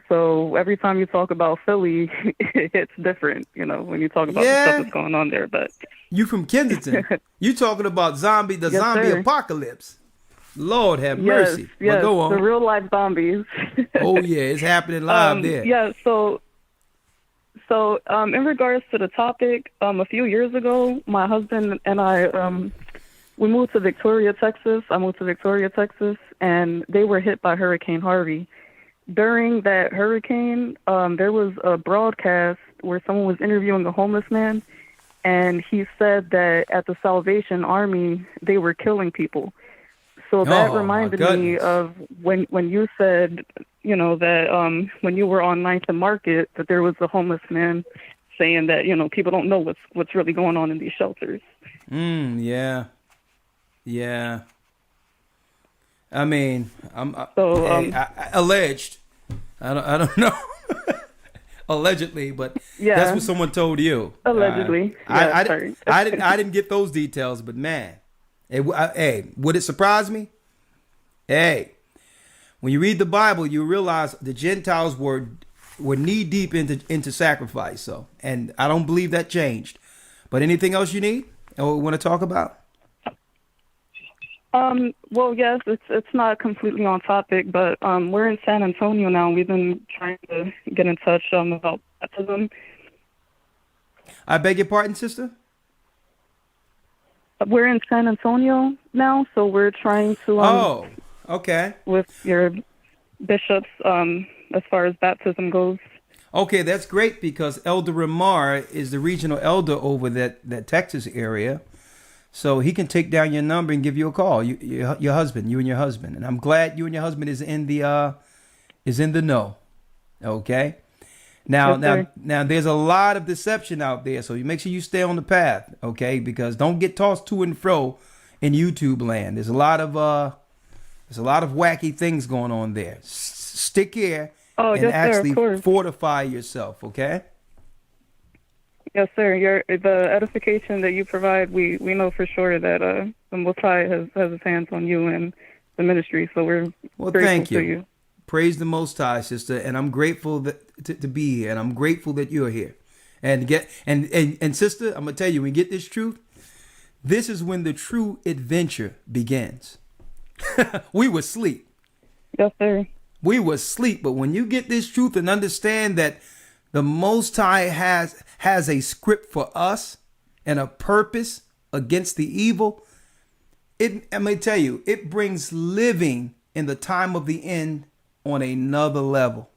So every time you talk about Philly, it's different, when you talk about the stuff that's going on there. But you from Kensington? You talking about zombie apocalypse? Lord have mercy. Yes, well, go on. The real life zombies. Oh yeah, it's happening live there. Yeah. So in regards to the topic, a few years ago, my husband and I, we moved to Victoria, Texas. I moved to Victoria, Texas, and they were hit by Hurricane Harvey. During that hurricane, there was a broadcast where someone was interviewing a homeless man, and he said that at the Salvation Army, they were killing people. So that Oh, my reminded me goodness. of when you said, that when you were on Ninth and Market, that there was a homeless man saying that, people don't know what's really going on in these shelters. Yeah. Yeah. I mean, So, alleged. I don't know. Allegedly, but that's yeah, what someone told you. allegedly. Yeah, sorry. I didn't get those details, but man, hey, would it surprise me? Hey, when you read the Bible, you realize the Gentiles were knee deep into sacrifice. So, and I don't believe that changed. But anything else you need or want to talk about? Well, yes, it's not completely on topic, but we're in San Antonio now. We've been trying to get in touch about baptism. I beg your pardon, sister? We're in San Antonio now, so we're trying to Oh, okay. with your bishops as far as baptism goes. Okay, that's great because Elder Ramar is the regional elder over that Texas area. So he can take down your number and give you a call. Your husband, you and your husband. And I'm glad you and your husband is in the know. Okay? Yes, sir. Now there's a lot of deception out there, so you make sure you stay on the path, okay? Because don't get tossed to and fro in YouTube land. There's a lot of wacky things going on there. Stick here and yes, sir, actually of course. fortify yourself, okay? Yes, sir. The edification that you provide, we know for sure that the Most High has his hands on you and the ministry. So we're grateful thank to you. you. Praise the Most High, sister, and I'm grateful to be here, and I'm grateful that you're here. And sister, I'm gonna tell you, when you get this truth, this is when the true adventure begins. We were asleep. Yes, sir. We were asleep, but when you get this truth and understand that the Most High has a script for us and a purpose against the evil, I'm gonna tell you, it brings living in the time of the end on another level.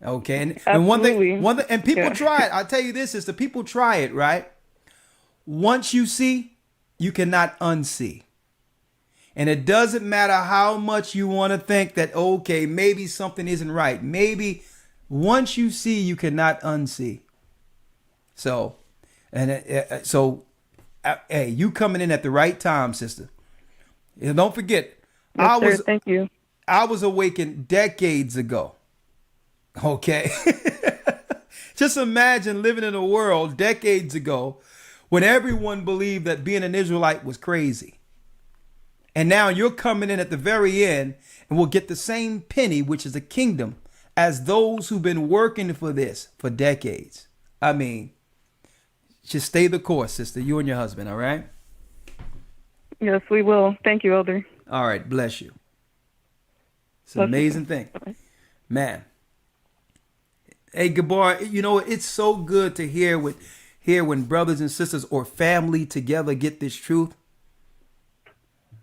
Okay, and one thing, and people try it. I'll tell you this is the people try it, right? Once you see, you cannot unsee. And it doesn't matter how much you want to think that, okay, maybe something isn't right. Maybe once you see, you cannot unsee. So, hey, you coming in at the right time, sister. And don't forget, Yes, sir. Thank you. I was awakened decades ago. Okay. Just imagine living in a world decades ago when everyone believed that being an Israelite was crazy. And now you're coming in at the very end and will get the same penny, which is the kingdom, as those who've been working for this for decades. I mean, just stay the course, sister, you and your husband, all right? Yes, we will. Thank you, Elder. All right, bless you. It's an amazing thing. Man. Hey, Gabar, it's so good to hear when brothers and sisters or family together get this truth.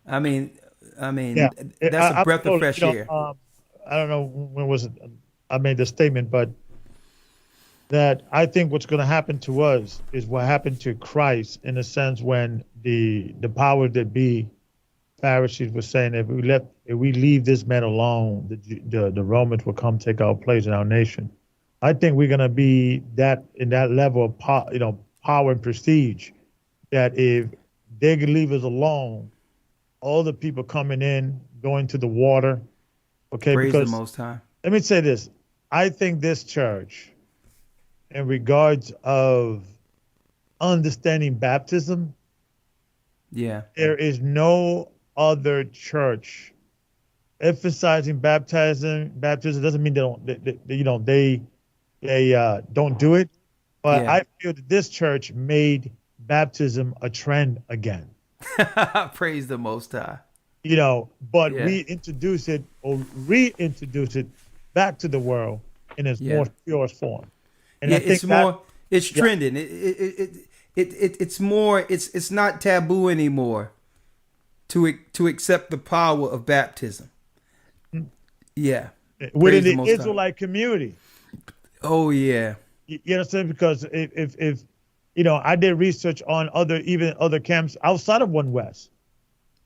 I mean, Yeah. that's a breath of fresh air. I don't know when was it I made the statement, but that I think what's going to happen to us is what happened to Christ in a sense when the power that be Pharisees were saying if we leave this man alone, the Romans will come take our place in our nation. I think we're going to be in that level of power and prestige that if they could leave us alone, all the people coming in, going to the water, okay? Praise because the Most High. Let me say this. I think this church, in regards of understanding baptism, there is no other church emphasizing baptism. Baptism doesn't mean they don't do it, but I feel that this church made baptism a trend again. Praise the Most High. But we introduce it or reintroduce it back to the world in its more purest form. And I think it's trending. It's more. It's not taboo anymore to accept the power of baptism. Yeah, within the Israelite community. Oh yeah. You understand? Because if I did research on other camps outside of One West.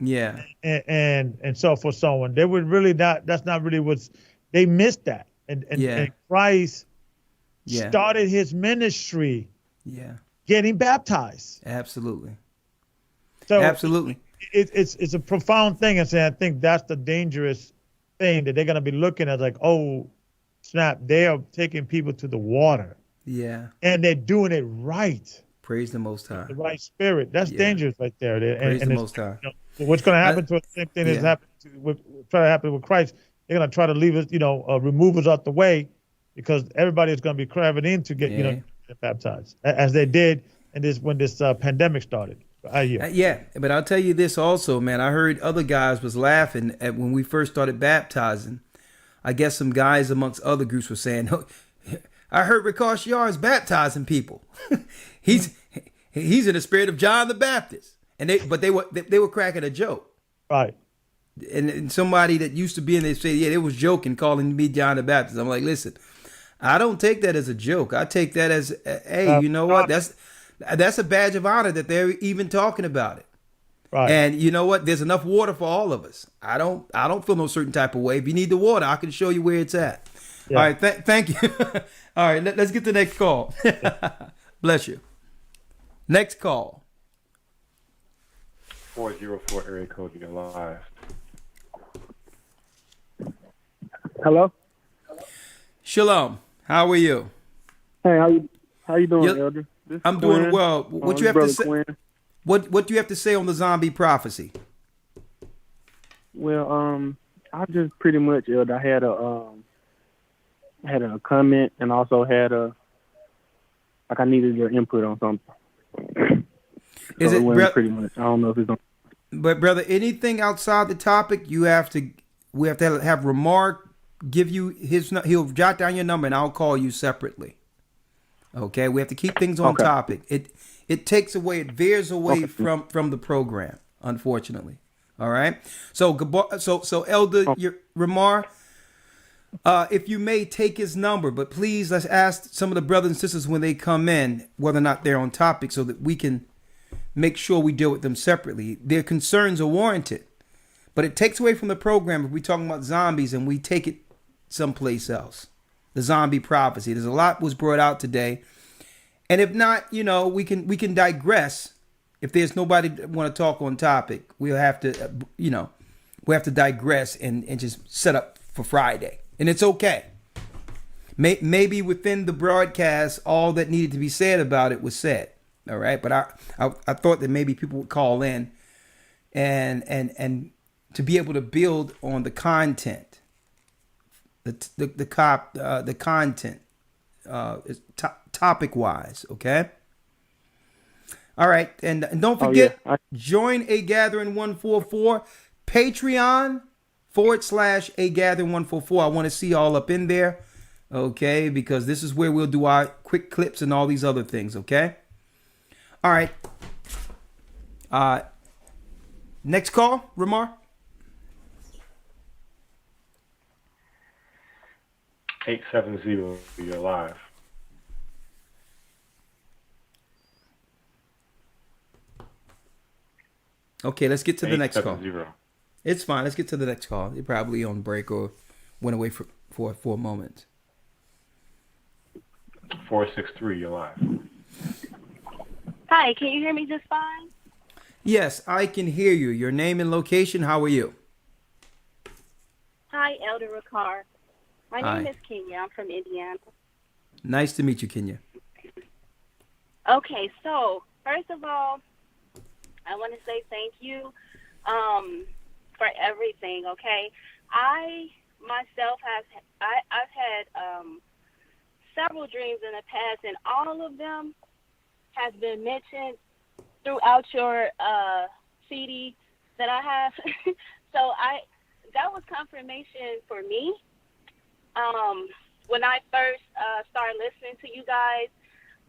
Yeah. And so for someone, they would really not. That's not really what's. They missed that, Yeah. and Christ Yeah. started his ministry Yeah. getting baptized. Absolutely. So Absolutely. it's a profound thing, and saying I think that's the dangerous thing that they're going to be looking at, like, oh, snap, they are taking people to the water, Yeah. and they're doing it right, Praise the Most High. the right spirit. That's Yeah. dangerous right there. Praise And the it's, Most High. so what's going to happen to us? Same thing is yeah. happening try to happen with Christ. They're going to try to leave us, remove us out the way, because everybody is going to be craving in to get, get baptized, as they did when this pandemic started. Yeah, but I'll tell you this also, man. I heard other guys was laughing at when we first started baptizing. I guess some guys amongst other groups were saying, oh, I heard Ricard Yar's baptizing people. he's in the spirit of John the Baptist, and they were cracking a joke. Right. And somebody that used to be in there said, yeah, they was joking, calling me John the Baptist. I'm like, listen, I don't take that as a joke. I take that as, hey, you know what? That's a badge of honor that they're even talking about it. Right. And you know what? There's enough water for all of us. I don't feel no certain type of way. If you need the water, I can show you where it's at. Yeah. All right. Thank you. All right. Let's get the next call. Bless you. Next call. 404 area code, you're live. Hello. Shalom. How are you? Hey, how you doing, Elder? I'm doing well. What you have to say? Quinn. What do you have to say on the zombie prophecy? Well, I just pretty much, Elder, I had a comment, and also had I needed your input on something. Is it pretty much? I don't know if it's on. But brother, anything outside the topic, we have to have Remark give you he'll jot down your number and I'll call you separately. Okay, we have to keep things on topic. It veers away from the program, unfortunately. All right. So Elder Ramar, if you may take his number, but please let's ask some of the brothers and sisters when they come in whether or not they're on topic, so that we can make sure we deal with them separately. Their concerns are warranted, but it takes away from the program if we're talking about zombies and we take it someplace else. The zombie prophecy. There's a lot was brought out today, and if not, we can digress. If there's nobody that want to talk on topic, we'll have to, we have to digress and just set up for Friday, and it's okay. Maybe within the broadcast, all that needed to be said about it was said. All right, but I thought that maybe people would call in, and to be able to build on the content. The content is topic wise, okay. All right, and don't forget, join A Gathering 144 Patreon / A Gathering 144. I want to see y'all up in there, okay, because this is where we'll do our quick clips and all these other things, okay. All right. Next call, Ramar. 870, you're live. Okay, let's get to the next call. 870. It's fine. Let's get to the next call. You're probably on break or went away for a moment. 463, you're live. Hi, can you hear me just fine? Yes, I can hear you. Your name and location. How are you? Hi, Elder Ricard. My Hi. name is Kenya. I'm from Indiana. Nice to meet you, Kenya. Okay, so first of all, I want to say thank you for everything. Okay, I myself I've had several dreams in the past, and all of them has been mentioned throughout your CD that I have. So that was confirmation for me. When I first started listening to you guys,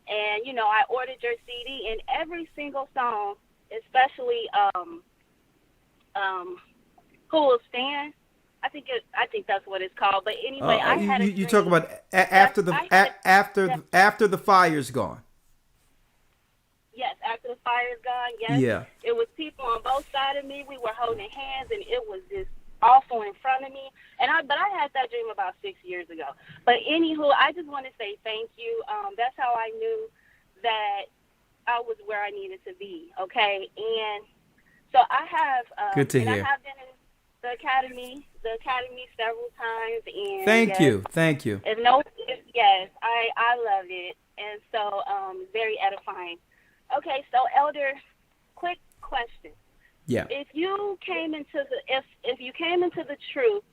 and I ordered your CD, and every single song, especially "Who Will Stand," I think that's what it's called. But anyway, I had a you talk about after the fire's gone. Yes, after the fire's gone. Yes, Yeah. it was people on both sides of me. We were holding hands, and it was just awful in front of me. But I had that dream about 6 years ago. But anywho, I just want to say thank you. That's how I knew that I was where I needed to be. Okay, and so I have. Good to and hear. I have been in the academy several times. And Thank you. Yes, I love it, and so very edifying. Okay, so Elder, quick question. Yeah. If you came into the truth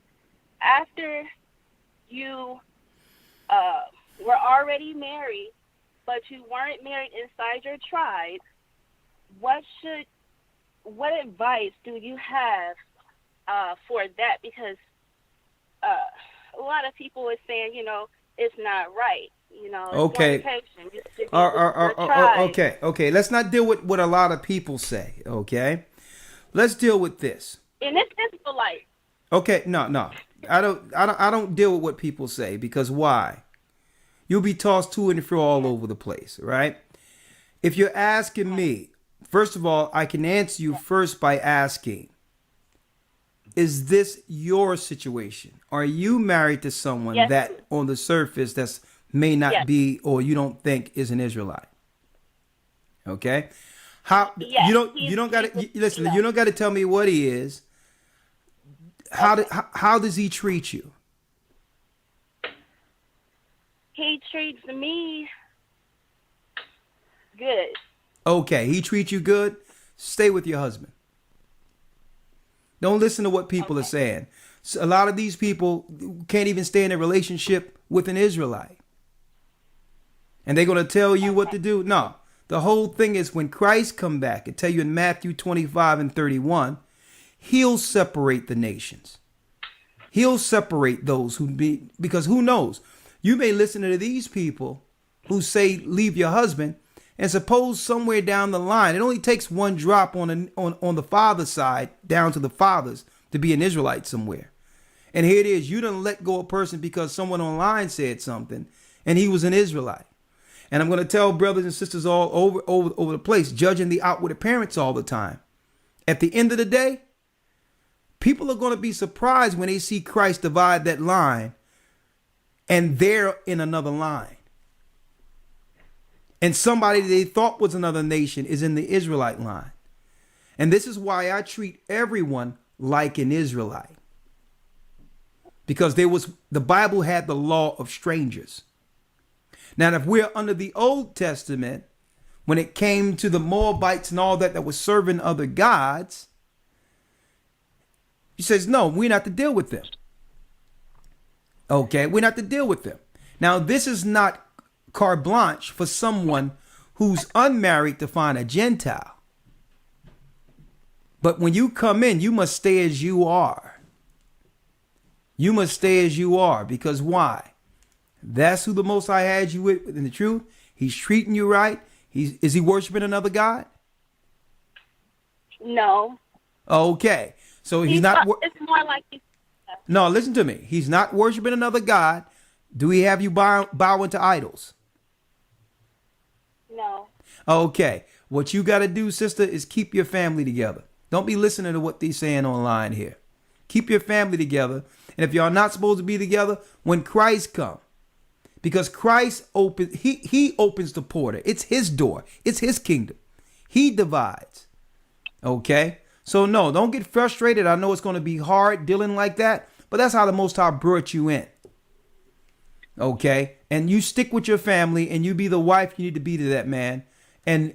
after you were already married, but you weren't married inside your tribe, what advice do you have for that? Because a lot of people are saying, it's not right. It's Okay. fornication. You should be with your tribe. Okay. Let's not deal with what a lot of people say. Okay. Let's deal with this. And it's Israelite. Okay. No. I don't deal with what people say, because why? You'll be tossed to and fro all over the place, right? If you're asking me, first of all, I can answer you first by asking, is this your situation? Are you married to someone that on the surface that's may not be, or you don't think is an Israelite? Okay. You don't got to listen. You don't got to tell me what he is. How does he treat you? He treats me good. Okay, he treats you good. Stay with your husband. Don't listen to what people are saying. So a lot of these people can't even stay in a relationship with an Israelite. And they're going to tell you what to do. No, the whole thing is when Christ come back, I tell you in Matthew 25:31, he'll separate the nations. He'll separate those because who knows? You may listen to these people who say, leave your husband, and suppose somewhere down the line, it only takes one drop on the father's side down to the fathers to be an Israelite somewhere. And here it is. You done let go of a person because someone online said something and he was an Israelite. And I'm going to tell brothers and sisters all over the place, judging the outward appearance all the time. At the end of the day, people are going to be surprised when they see Christ divide that line and they're in another line. And somebody they thought was another nation is in the Israelite line. And this is why I treat everyone like an Israelite. Because the Bible had the law of strangers. Now, if we're under the Old Testament, when it came to the Moabites and all that was serving other gods, he says, no, we're not to deal with them. Okay, we're not to deal with them. Now, this is not carte blanche for someone who's unmarried to find a Gentile. But when you come in, you must stay as you are. You must stay as you are, because why? That's who the Most High had you with in the truth. He's treating you right. Is he worshiping another God? No. Okay. So he's not. It's more like No, listen to me. He's not worshiping another God. Do he have you bow into idols? No. Okay. What you got to do, sister, is keep your family together. Don't be listening to what they're saying online here. Keep your family together. And if y'all not supposed to be together, when Christ comes, because Christ he opens the portal. It's his door. It's his kingdom. He divides. Okay? So no, don't get frustrated. I know it's going to be hard dealing like that, but that's how the Most High brought you in. Okay? And you stick with your family and you be the wife you need to be to that man. And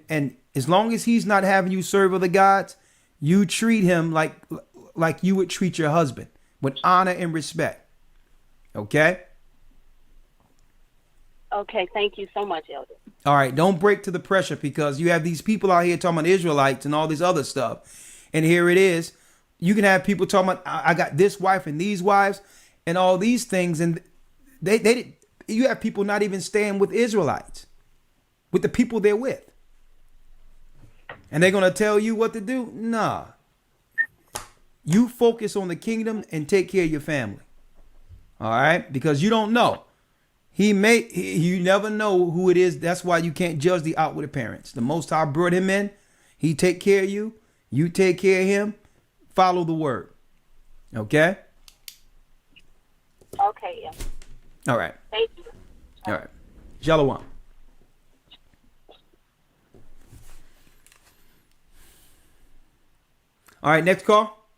as long as he's not having you serve other gods, you treat him like you would treat your husband, with honor and respect. Okay? Okay, thank you so much, Elder. All right, don't break to the pressure, because you have these people out here talking about Israelites and all this other stuff. And here it is. You can have people talking about, I got this wife and these wives and all these things. And you have people not even staying with Israelites, with the people they're with. And they're going to tell you what to do? Nah. You focus on the kingdom and take care of your family. All right? Because you don't know. You never know who it is. That's why you can't judge the outward appearance. The Most High brought him in He take care of you. You take care of him. Follow the word. Okay? Okay, yeah. All right. Thank you. All right. Shalom. All right, next call.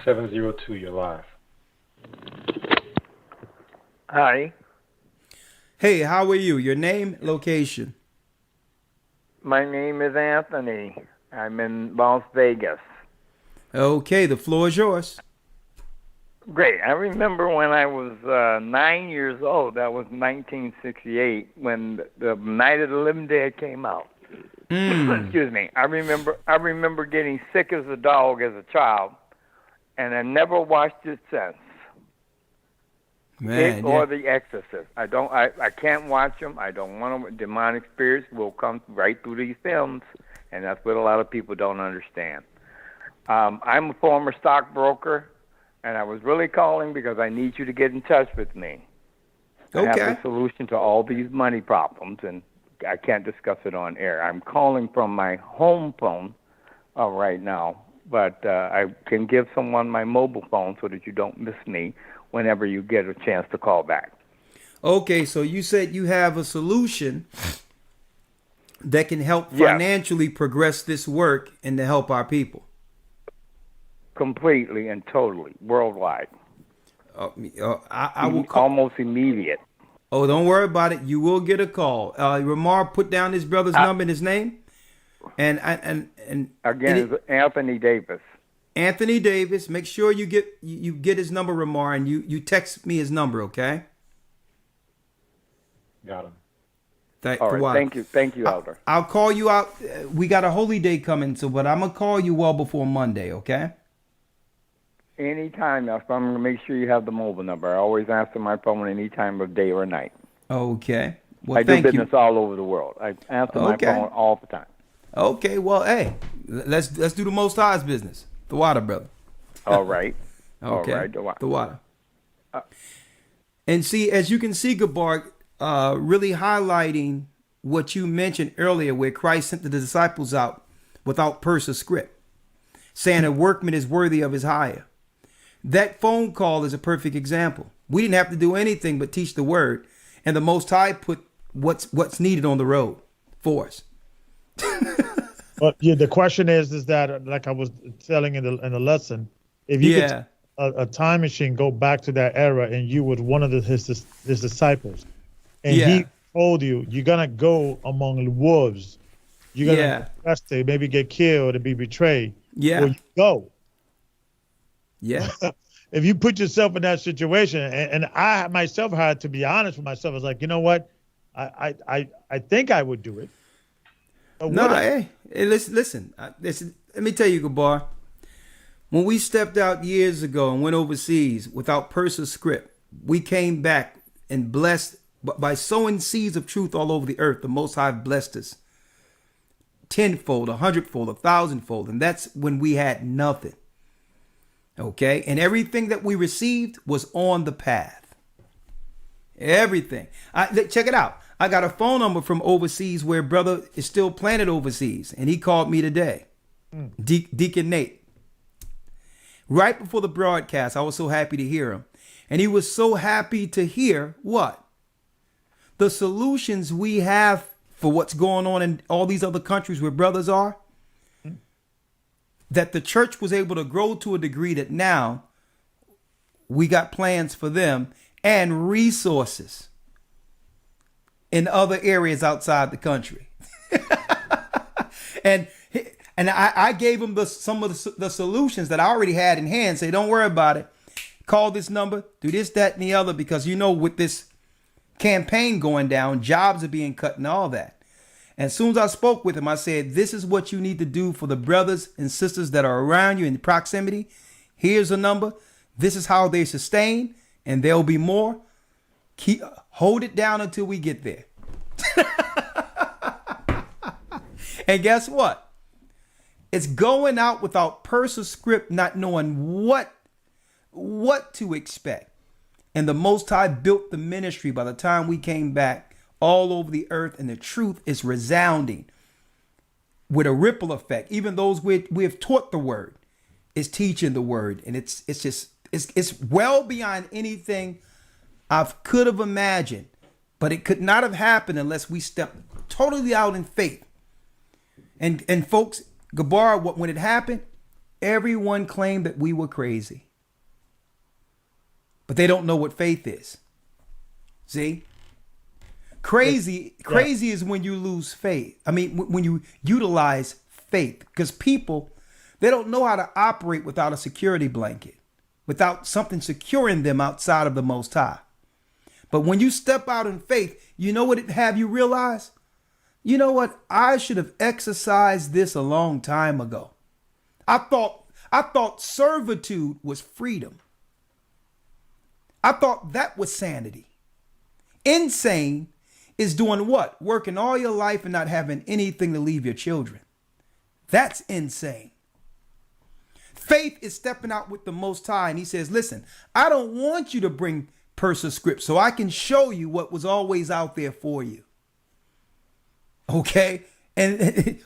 $702, you're live. Hi, Hey, how are you? Your name, location. my name is Anthony. I'm in Las Vegas. Okay, the floor is yours. Great. I remember when I was 9 years old. That was 1968 when the Night of the Living Dead came out. Excuse me. I remember getting sick as a dog as a child, and I never watched it since. Man, It or The Exorcist. I can't watch them. I don't want them. Demonic spirits will come right through these films, and that's what a lot of people don't understand. I'm a former stockbroker, and I was really calling because I need you to get in touch with me. I have a solution to all these money problems, and I can't discuss it on air. I'm calling from my home phone right now, but I can give someone my mobile phone so that you don't miss me whenever you get a chance to call back. Okay, so you said you have a solution that can help financially progress this work and to help our people. Completely and totally, worldwide. I will call almost immediate. Oh, don't worry about it. You will get a call. Ramar, put down his brother's number and his name. And Again, it's Anthony Davis. Anthony Davis. Make sure you get his number, Ramar, and you text me his number, okay? Got him. All right, thank you, Elder. I'll call you out. We got a holy day coming, but I'm gonna call you well before Monday, okay? Anytime, I'm going to make sure you have the mobile number. I always answer my phone any time of day or night. Okay. Well, I do business all over the world. I answer my phone all the time. Okay. Well, hey, let's do the Most High's business. The water, brother. All right. Okay. All right. The water. And see, as you can see, Gabar, really highlighting what you mentioned earlier, where Christ sent the disciples out without purse or script, saying a workman is worthy of his hire. That phone call is a perfect example. We didn't have to do anything but teach the word, and the Most High put what's needed on the road for us. But yeah, the question is that, like I was telling in the lesson, if you could a time machine go back to that era and you were one of his disciples, and he told you you're gonna go among the wolves, you're gonna be arrested, maybe get killed and be betrayed. Well, you go. Yeah. If you put yourself in that situation, and I myself had to be honest with myself, I was like, you know what, I think I would do it. No, hey, listen. Let me tell you, Gabar. When we stepped out years ago and went overseas without purse or script, we came back and blessed by sowing seeds of truth all over the earth. The Most High blessed us tenfold, 100-fold, 1,000-fold, and that's when we had nothing. Okay, and everything that we received was on the path. Everything. Check it out. I got a phone number from overseas where brother is still planted overseas, and he called me today. Deacon Nate. Right before the broadcast, I was so happy to hear him. And he was so happy to hear what? The solutions we have for what's going on in all these other countries where brothers are. That the church was able to grow to a degree that now we got plans for them and resources in other areas outside the country. and I gave him some of the solutions that I already had in hand. Say, don't worry about it. Call this number, do this, that, and the other, because with this campaign going down, jobs are being cut and all that. And as soon as I spoke with him, I said, this is what you need to do for the brothers and sisters that are around you in proximity. Here's a number. This is how they sustain, and there'll be more. Hold it down until we get there. And guess what? It's going out without purse or script, not knowing what to expect. And the Most High built the ministry by the time we came back all over the earth, and the truth is resounding with a ripple effect. Even those we have taught the word is teaching the word, and it's well beyond anything I could have imagined. But it could not have happened unless we stepped totally out in faith. And folks, Gabar, when it happened, everyone claimed that we were crazy. But they don't know what faith is. See? Crazy is when you lose faith. I mean, when you utilize faith. Because people, they don't know how to operate without a security blanket, without something securing them outside of the Most High. But when you step out in faith, you know what it have you realize? You know what? I should have exercised this a long time ago. I thought servitude was freedom. I thought that was sanity. Insane is doing what? Working all your life and not having anything to leave your children. That's insane. Faith is stepping out with the Most High, and he says, listen, I don't want you to bring script so I can show you what was always out there for you. Okay? And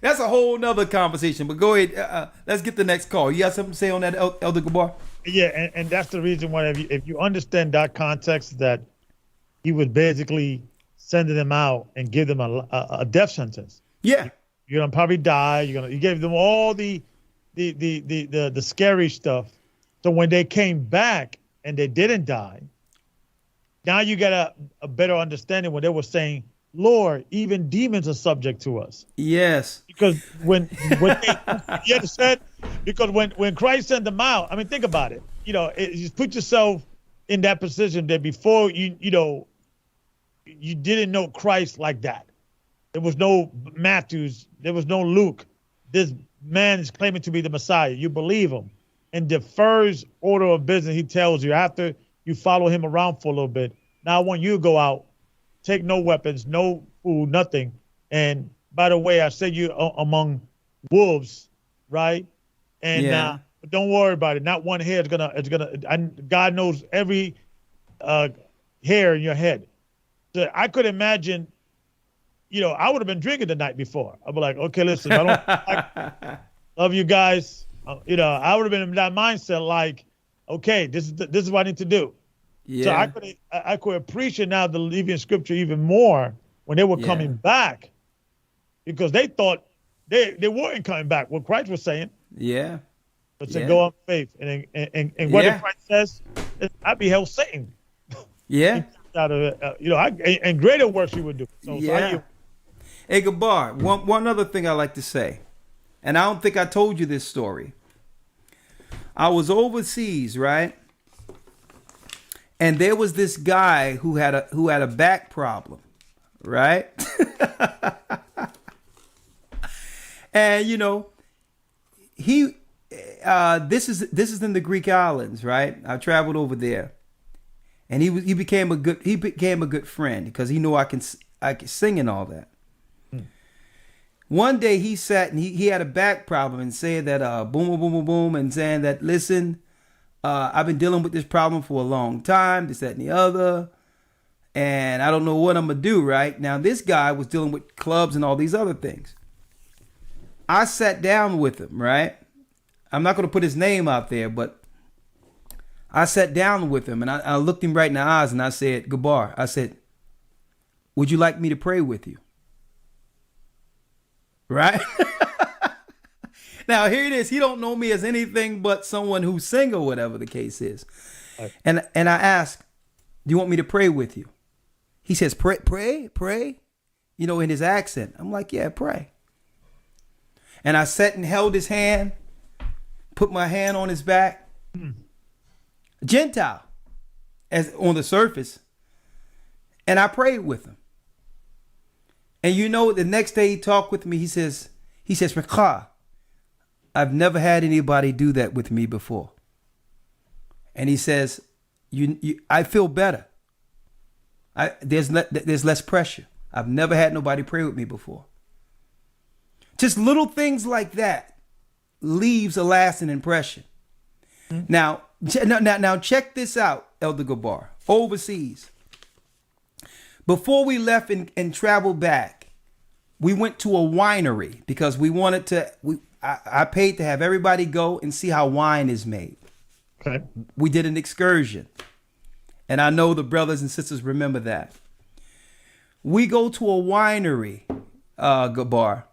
that's a whole nother conversation, but go ahead. Let's get the next call. You got something to say on that, Elder Gabar? Yeah, and that's the reason why if you understand that context, that he was basically sending them out and give them a death sentence. Yeah. You're gonna probably die. You gave them all the scary stuff. So when they came back and they didn't die, now you get a better understanding when they were saying, Lord, even demons are subject to us. Yes. Because when you understand? Because when Christ sent them out, I mean, think about it. You put yourself in that position that before you didn't know Christ like that. There was no Matthews. There was no Luke. This man is claiming to be the Messiah. You believe him. And the first order of business he tells you after you follow him around for a little bit, now I want you to go out, take no weapons, no food, nothing. And by the way, I said you among wolves, right? And don't worry about it. Not one hair is gonna. God knows every hair in your head. So I could imagine. I would have been drinking the night before. I'd be like, okay, listen, I love you guys. I would have been in that mindset, like, okay, this is what I need to do. Yeah. So I could appreciate now the living scripture even more when they were coming back, because they thought they weren't coming back. What Christ was saying. Yeah. But to go on faith and what Christ says, I beheld Satan. Yeah. Out of it, and greater works he would do. So Hey, Gabar, one other thing I like to say, and I don't think I told you this story. I was overseas, right? And there was this guy who had a back problem, right? And he this is in the Greek islands, right? I traveled over there, and he became a good friend because he knew I can sing and all that. One day he sat and he had a back problem and said that boom, boom, boom, boom, boom, and saying that, listen, I've been dealing with this problem for a long time, this, that, and the other, and I don't know what I'm going to do, right? Now, this guy was dealing with clubs and all these other things. I sat down with him, right? I'm not going to put his name out there, but I sat down with him, and I looked him right in the eyes, and I said, Gabar, I said, would you like me to pray with you? Right? Now, here it is. He don't know me as anything but someone who's single, whatever the case is. Right. And I asked, do you want me to pray with you? He says, pray, in his accent. I'm like, yeah, pray. And I sat and held his hand, put my hand on his back. Gentile, as on the surface. And I prayed with him. And the next day he talked with me. He says, Rekha, I've never had anybody do that with me before. And he says, I feel better. There's less pressure. I've never had nobody pray with me before. Just little things like that leaves a lasting impression. Mm-hmm. Now check this out, Elder Gabar. Overseas, Before we left and traveled back, we went to a winery because we wanted to. I paid to have everybody go and see how wine is made. Okay. We did an excursion, and I know the brothers and sisters remember that. We go to a winery, Gabar.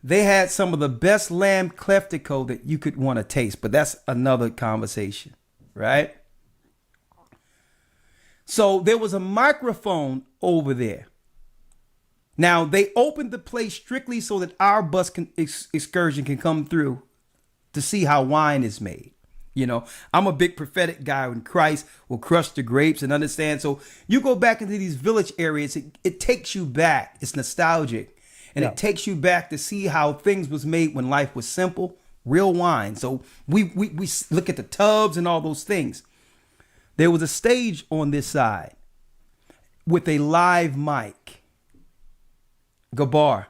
They had some of the best lamb cleftico that you could want to taste, but that's another conversation, right? So there was a microphone over there. Now they opened the place strictly so that our bus excursion can come through to see how wine is made. You know, I'm a big prophetic guy when Christ will crush the grapes and understand. So you go back into these village areas, it takes you back. It's nostalgic. And it takes you back to see how things was made when life was simple, real wine. So we look at the tubs and all those things. There was a stage on this side with a live mic. Gabar.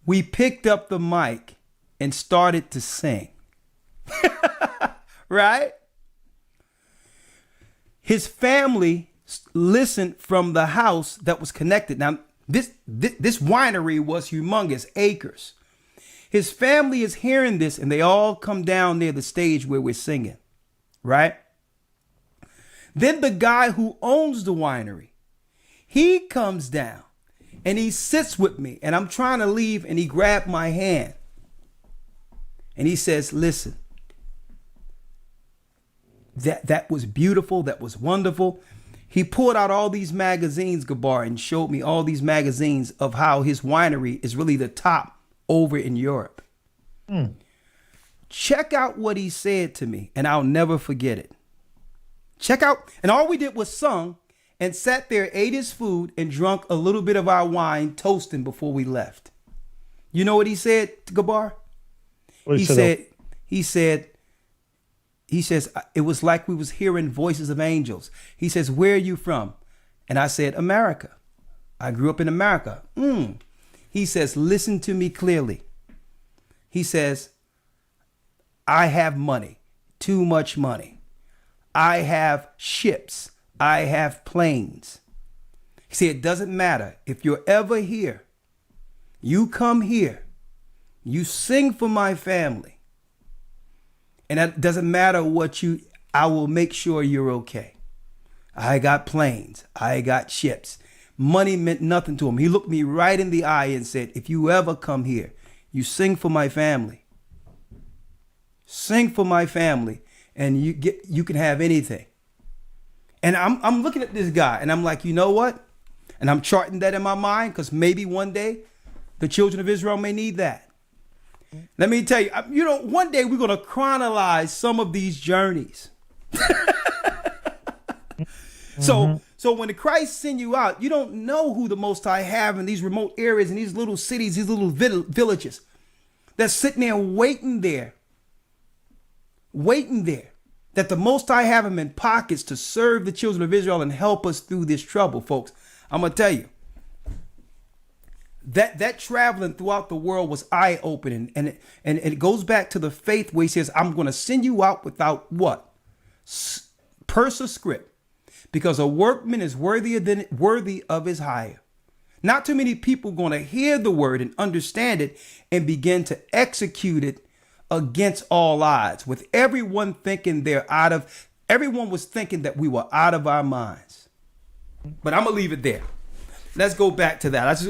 We picked up the mic and started to sing. Right? His family listened from the house that was connected. Now, this winery was humongous, acres. His family is hearing this and they all come down near the stage where we're singing, right? Then the guy who owns the winery, he comes down and he sits with me and I'm trying to leave and he grabbed my hand and he says, listen, that was beautiful. That was wonderful. He pulled out all these magazines, Gabar, and showed me all these magazines of how his winery is really the top over in Europe. Check out what he said to me, and I'll never forget it. Check out, and all we did was sung and sat there, ate his food, and drunk a little bit of our toasting before we left. You know what he said, Gabar? He said, it was like we was hearing voices of angels. He says, where are you from? And I said, America. I grew up in America. He says, listen to me clearly. He says, I have money, too much money. I have ships. I have planes. He said, it doesn't matter. If you're ever here, you come here, you sing for my family. And that doesn't matter I will make sure you're okay. I got planes. I got ships. Money meant nothing to him. He looked me right in the eye and said, if you ever come here, you sing for my family. Sing for my family and you can have anything. And I'm looking at this guy and I'm like, you know what? And I'm charting that in my mind because maybe one day the children of Israel may need that. Let me tell you, one day we're going to chronologize some of these journeys. So when the Christ send you out, you don't know who the Most High have in these remote areas, in these little cities, these little villages that's sitting there waiting there, that the Most High have them in pockets to serve the children of Israel and help us through this trouble, folks. I'm going to tell you. That traveling throughout the world was eye-opening, and it goes back to the faith where he says, I'm going to send you out without what? Purse or script, because a workman is worthy of his hire. Not too many people going to hear the word and understand it and begin to execute it against all odds, with everyone thinking everyone was thinking that we were out of our minds. But I'm going to leave it there. Let's go back to that.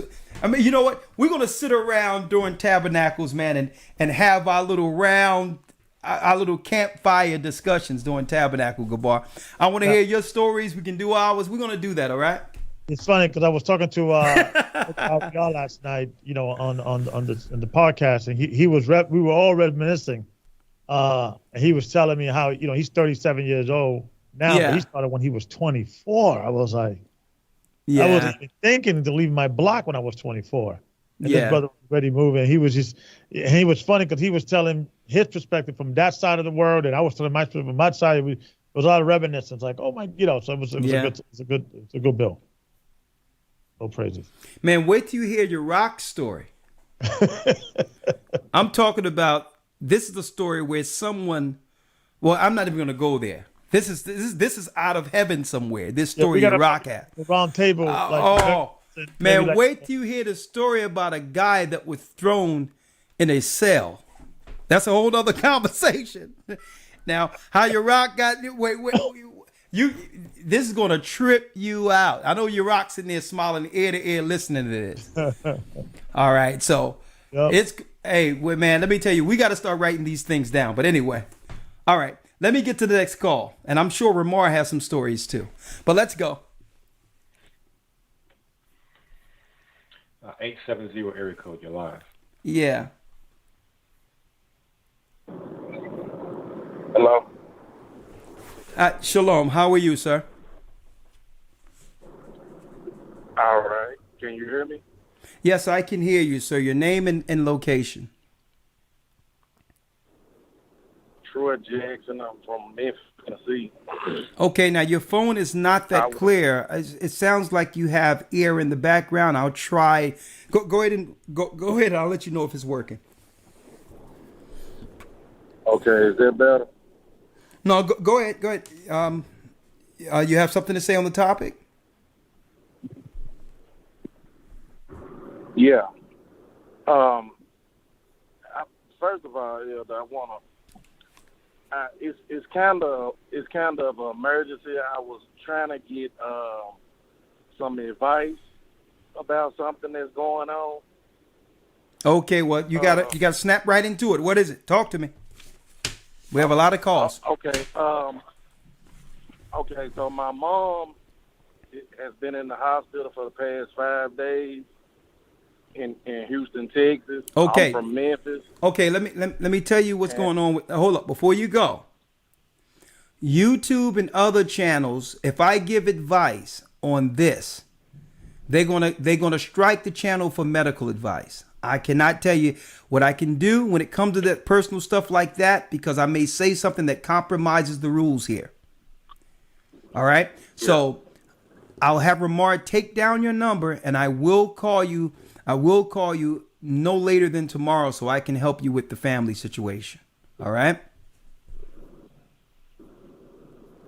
You know what? We're going to sit around during tabernacles, man, and have our little campfire discussions during tabernacle, Gabar. I want to hear your stories. We can do ours. We're going to do that, all right? It's funny because I was talking to y'all last night, on the podcast, and we were all reminiscing. And he was telling me how, he's 37 years old now, but he started when he was 24. I was like, I wasn't even thinking to leave my block when I was 24. And his brother was already moving. He was funny because he was telling his perspective from that side of the world, and I was telling my perspective from my side. It was a lot of reminiscence, like, oh my, so it was a good bill. Oh, praises. Man, wait till you hear your rock story. I'm talking about, this is the story where someone, well, I'm not even going to go there. This is out of heaven somewhere. This Yeah, we story got you rock at. the round table. Man, like, wait till you hear the story about a guy that was thrown in a cell. That's a whole other conversation. Now, how your rock got wait, you this is gonna trip you out. I know your rock's in there smiling ear to ear listening to this. All right, so it's well, man, let me tell you, we got to start writing these things down. But anyway, all right, let me get to the next call, and I'm sure Ramar has some stories too. But let's go. 870 area code. You're live. Yeah. Hello. Shalom. How are you, sir? All right. Can you hear me? Yes, I can hear you, sir. Your name and location. Troy Jackson. I'm from Memphis, Tennessee. Okay, now your phone is not that clear. It sounds like you have air in the background. I'll try. Go ahead and go ahead. I'll let you know if it's working. Okay, is that better? No, go ahead. Go ahead. You have something to say on the topic? Yeah. First of all, I wanna. It's kind of an emergency. I was trying to get some advice about something that's going on. Okay, well you gotta snap right into it. What is it? Talk to me. We have a lot of calls. Okay. Okay. So my mom has been in the hospital for the past 5 days in Houston, Texas. Okay. I'm from Memphis. Okay. Let me tell you what's going on. Hold up before you go. YouTube and other channels, if I give advice on this, they're gonna strike the channel for medical advice. I cannot tell you what I can do when it comes to that personal stuff like that, because I may say something that compromises the rules here. All right. Yeah. So I'll have Ramar take down your number, and I will call you. I will call you no later than tomorrow so I can help you with the family situation. All right.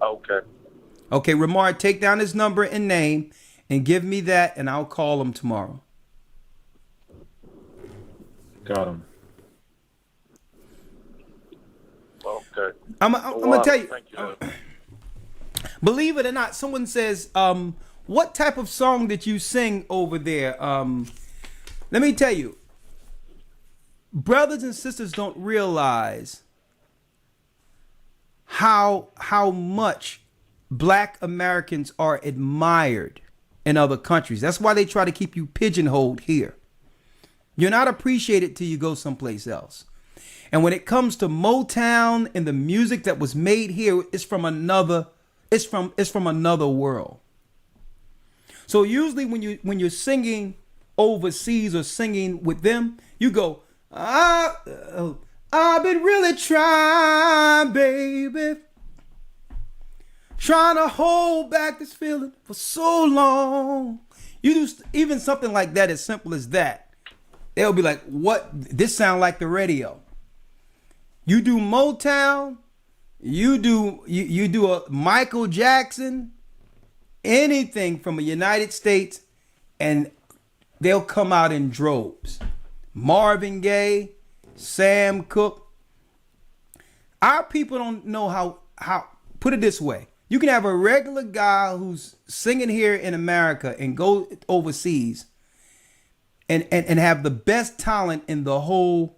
Okay. Okay, Ramar, take down his number and name and give me that, and I'll call him tomorrow. Got him. Okay. I'm gonna tell you. Believe it or not, someone says, "What type of song did you sing over there?" Let me tell you, brothers and sisters don't realize how much Black Americans are admired in other countries. That's why they try to keep you pigeonholed here. You're not appreciated till you go someplace else. And when it comes to Motown and the music that was made here, it's from another world. So usually when you're singing overseas or singing with them, you go, I've been really trying, baby. Trying to hold back this feeling for so long. You do even something like that, as simple as that. They'll be like, what? This sound like the radio. You do Motown, you do a Michael Jackson, anything from the United States, and they'll come out in droves. Marvin Gaye, Sam Cooke. Our people don't know how put it this way. You can have a regular guy who's singing here in America and go overseas and have the best talent in the whole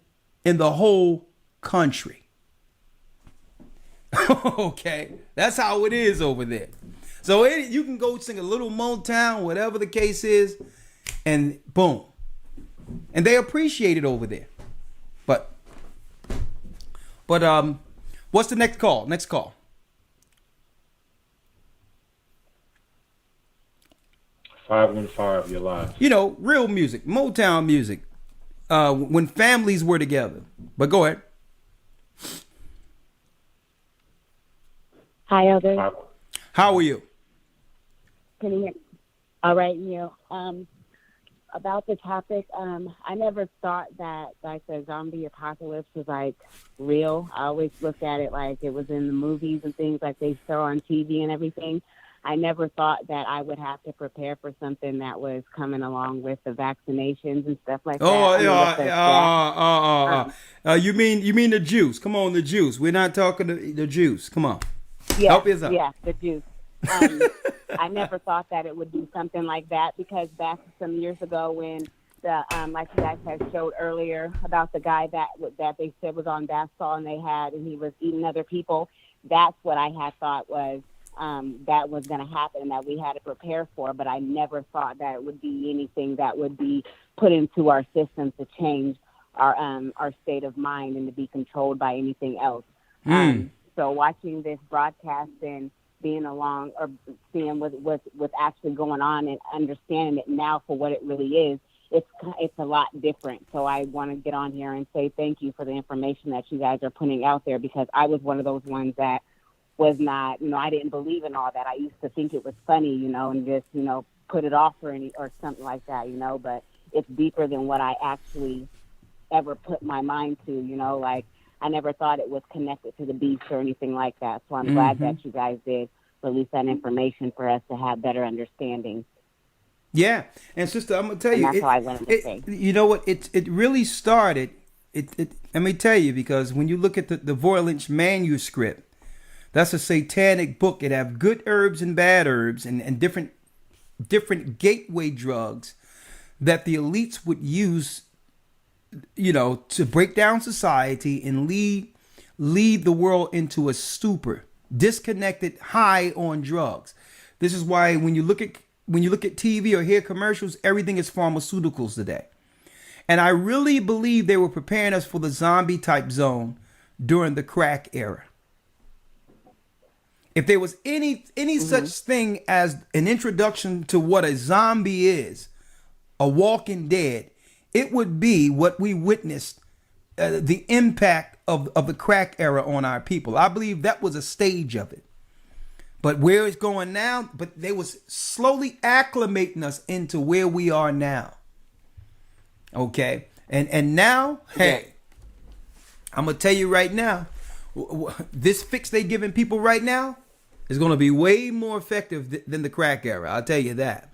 country. Okay, that's how it is over there. So you can go sing a little Motown, whatever the case is, and boom, and they appreciate it over there. But what's the next call? Next call. 515, you're live. You know, real music, Motown music, when families were together. But go ahead. Hi, Elder. How are you? Can you hear me? All right, you. about the topic, I never thought that like the zombie apocalypse was like real. I always looked at it like it was in the movies and things like they show on TV and everything. I never thought that I would have to prepare for something that was coming along with the vaccinations and stuff like that. You mean the juice? Come on, the juice. We're not talking the juice. Come on. Yeah, Help us out. Yeah, the juice. I never thought that it would do something like that because back some years ago when the like you guys had showed earlier about the guy that they said was on bath salt and he was eating other people. That's what I had thought was that was going to happen and that we had to prepare for. But I never thought that it would be anything that would be put into our system to change our state of mind and to be controlled by anything else. So watching this broadcast and being along or seeing what's actually going on and understanding it now for what it really is, it's a lot different. So I want to get on here and say thank you for the information that you guys are putting out there because I was one of those ones that was not, I didn't believe in all that. I used to think it was funny, and just, put it off or something like that, but it's deeper than what I actually ever put my mind to, like I never thought it was connected to the beast or anything like that. So I'm glad that you guys did release that information for us to have better understanding. Yeah, and sister, I'm gonna tell you, that's how I wanted to say. You know what? It really started. Let me tell you, because when you look at the Voynich manuscript, that's a satanic book. It have good herbs and bad herbs and different gateway drugs that the elites would use, to break down society and lead the world into a stupor, disconnected, high on drugs. This is why when you look at TV or hear commercials, everything is pharmaceuticals today. And I really believe they were preparing us for the zombie type zone during the crack era. If there was any such thing as an introduction to what a zombie is, a walking dead, it would be what we witnessed, the impact of the crack era on our people. I believe that was a stage of it. But where it's going now, but they was slowly acclimating us into where we are now. Okay? And now, hey, I'm going to tell you right now, this fix they giving people right now is going to be way more effective than the crack era. I'll tell you that.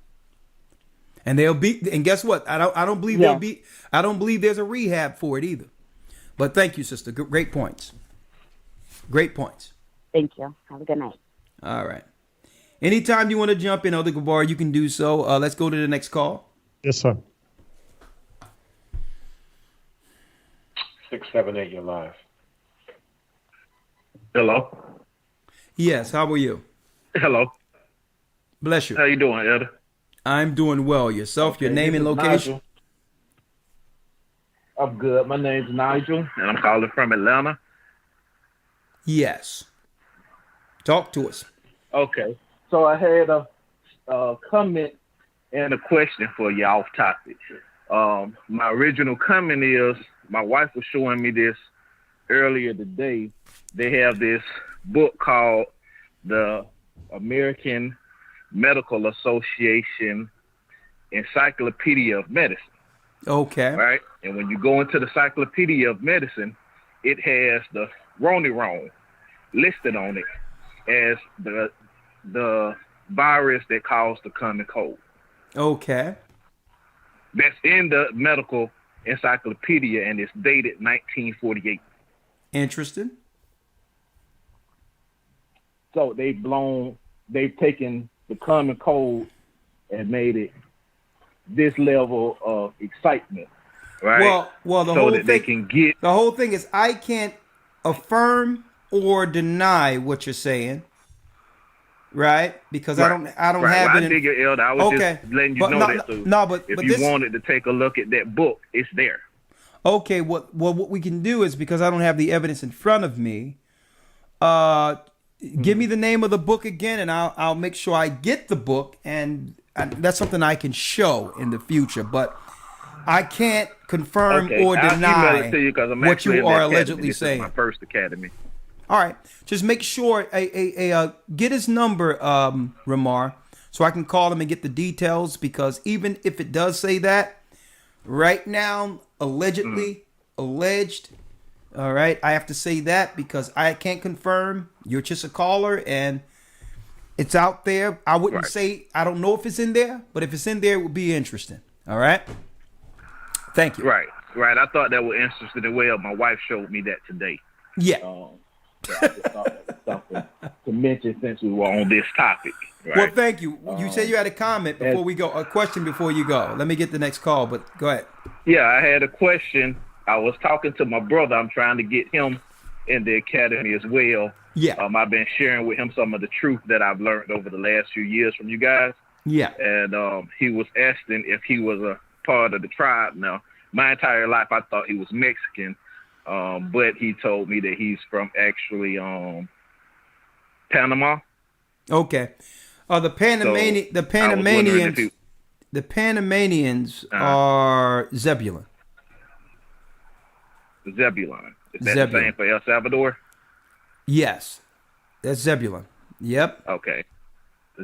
And and guess what? I don't believe I don't believe there's a rehab for it either. But thank you, sister. Great points. Great points. Thank you. Have a good night. All right. Anytime you want to jump in, Elder Gabar, you can do so. Let's go to the next call. Yes, sir. 678, you're live. Hello. Yes, how are you? Hello. Bless you. How you doing, Elder? I'm doing well. Yourself, your name and location? Nigel. I'm good. My name's Nigel, and I'm calling from Atlanta. Yes. Talk to us. Okay. So I had a comment and a question for you off topic. My original comment is, my wife was showing me this earlier today. They have this book called the American Medical Association Encyclopedia of Medicine. Okay. Right? And when you go into the Encyclopedia of Medicine, it has the Ronirone listed on it as the virus that caused the common cold. Okay. That's in the medical encyclopedia, and it's dated 1948. Interesting. So they've taken the common cold and made it this level of excitement, right? Well, the whole thing is I can't affirm or deny what you're saying, right? Because I don't have well, it. I dig it, Elder. I was just letting you know that. So but if you wanted to take a look at that book, it's there. Okay. What we can do is, because I don't have the evidence in front of me, give me the name of the book again, and I'll make sure I get the book, and that's something I can show in the future. But I can't confirm or deny I'll email it to you, 'cause I'm what you are allegedly this saying. Is my first academy. All right, just make sure get his number, Ramar, so I can call them and get the details, because even if it does say that right now, alleged, all right, I have to say that because I can't confirm. You're just a caller and it's out there. I wouldn't say, I don't know if it's in there, but if it's in there, it would be interesting. All right. Thank you. Right. I thought that was interesting as well. My wife showed me that today. Yeah. So I just thought that was something to mention since we were on this topic. Right? Well, thank you. You said you had a comment before we go, a question before you go. Let me get the next call, but go ahead. Yeah, I had a question. I was talking to my brother. I'm trying to get him in the academy as well. Yeah. I've been sharing with him some of the truth that I've learned over the last few years from you guys. Yeah. And he was asking if he was a part of the tribe. Now, my entire life I thought he was Mexican, but he told me that he's from actually Panama. Okay. The Panamanians are Zebulon. Zebulon. Is that Zebulon. the same for El Salvador? Yes. That's Zebulon. Yep. Okay.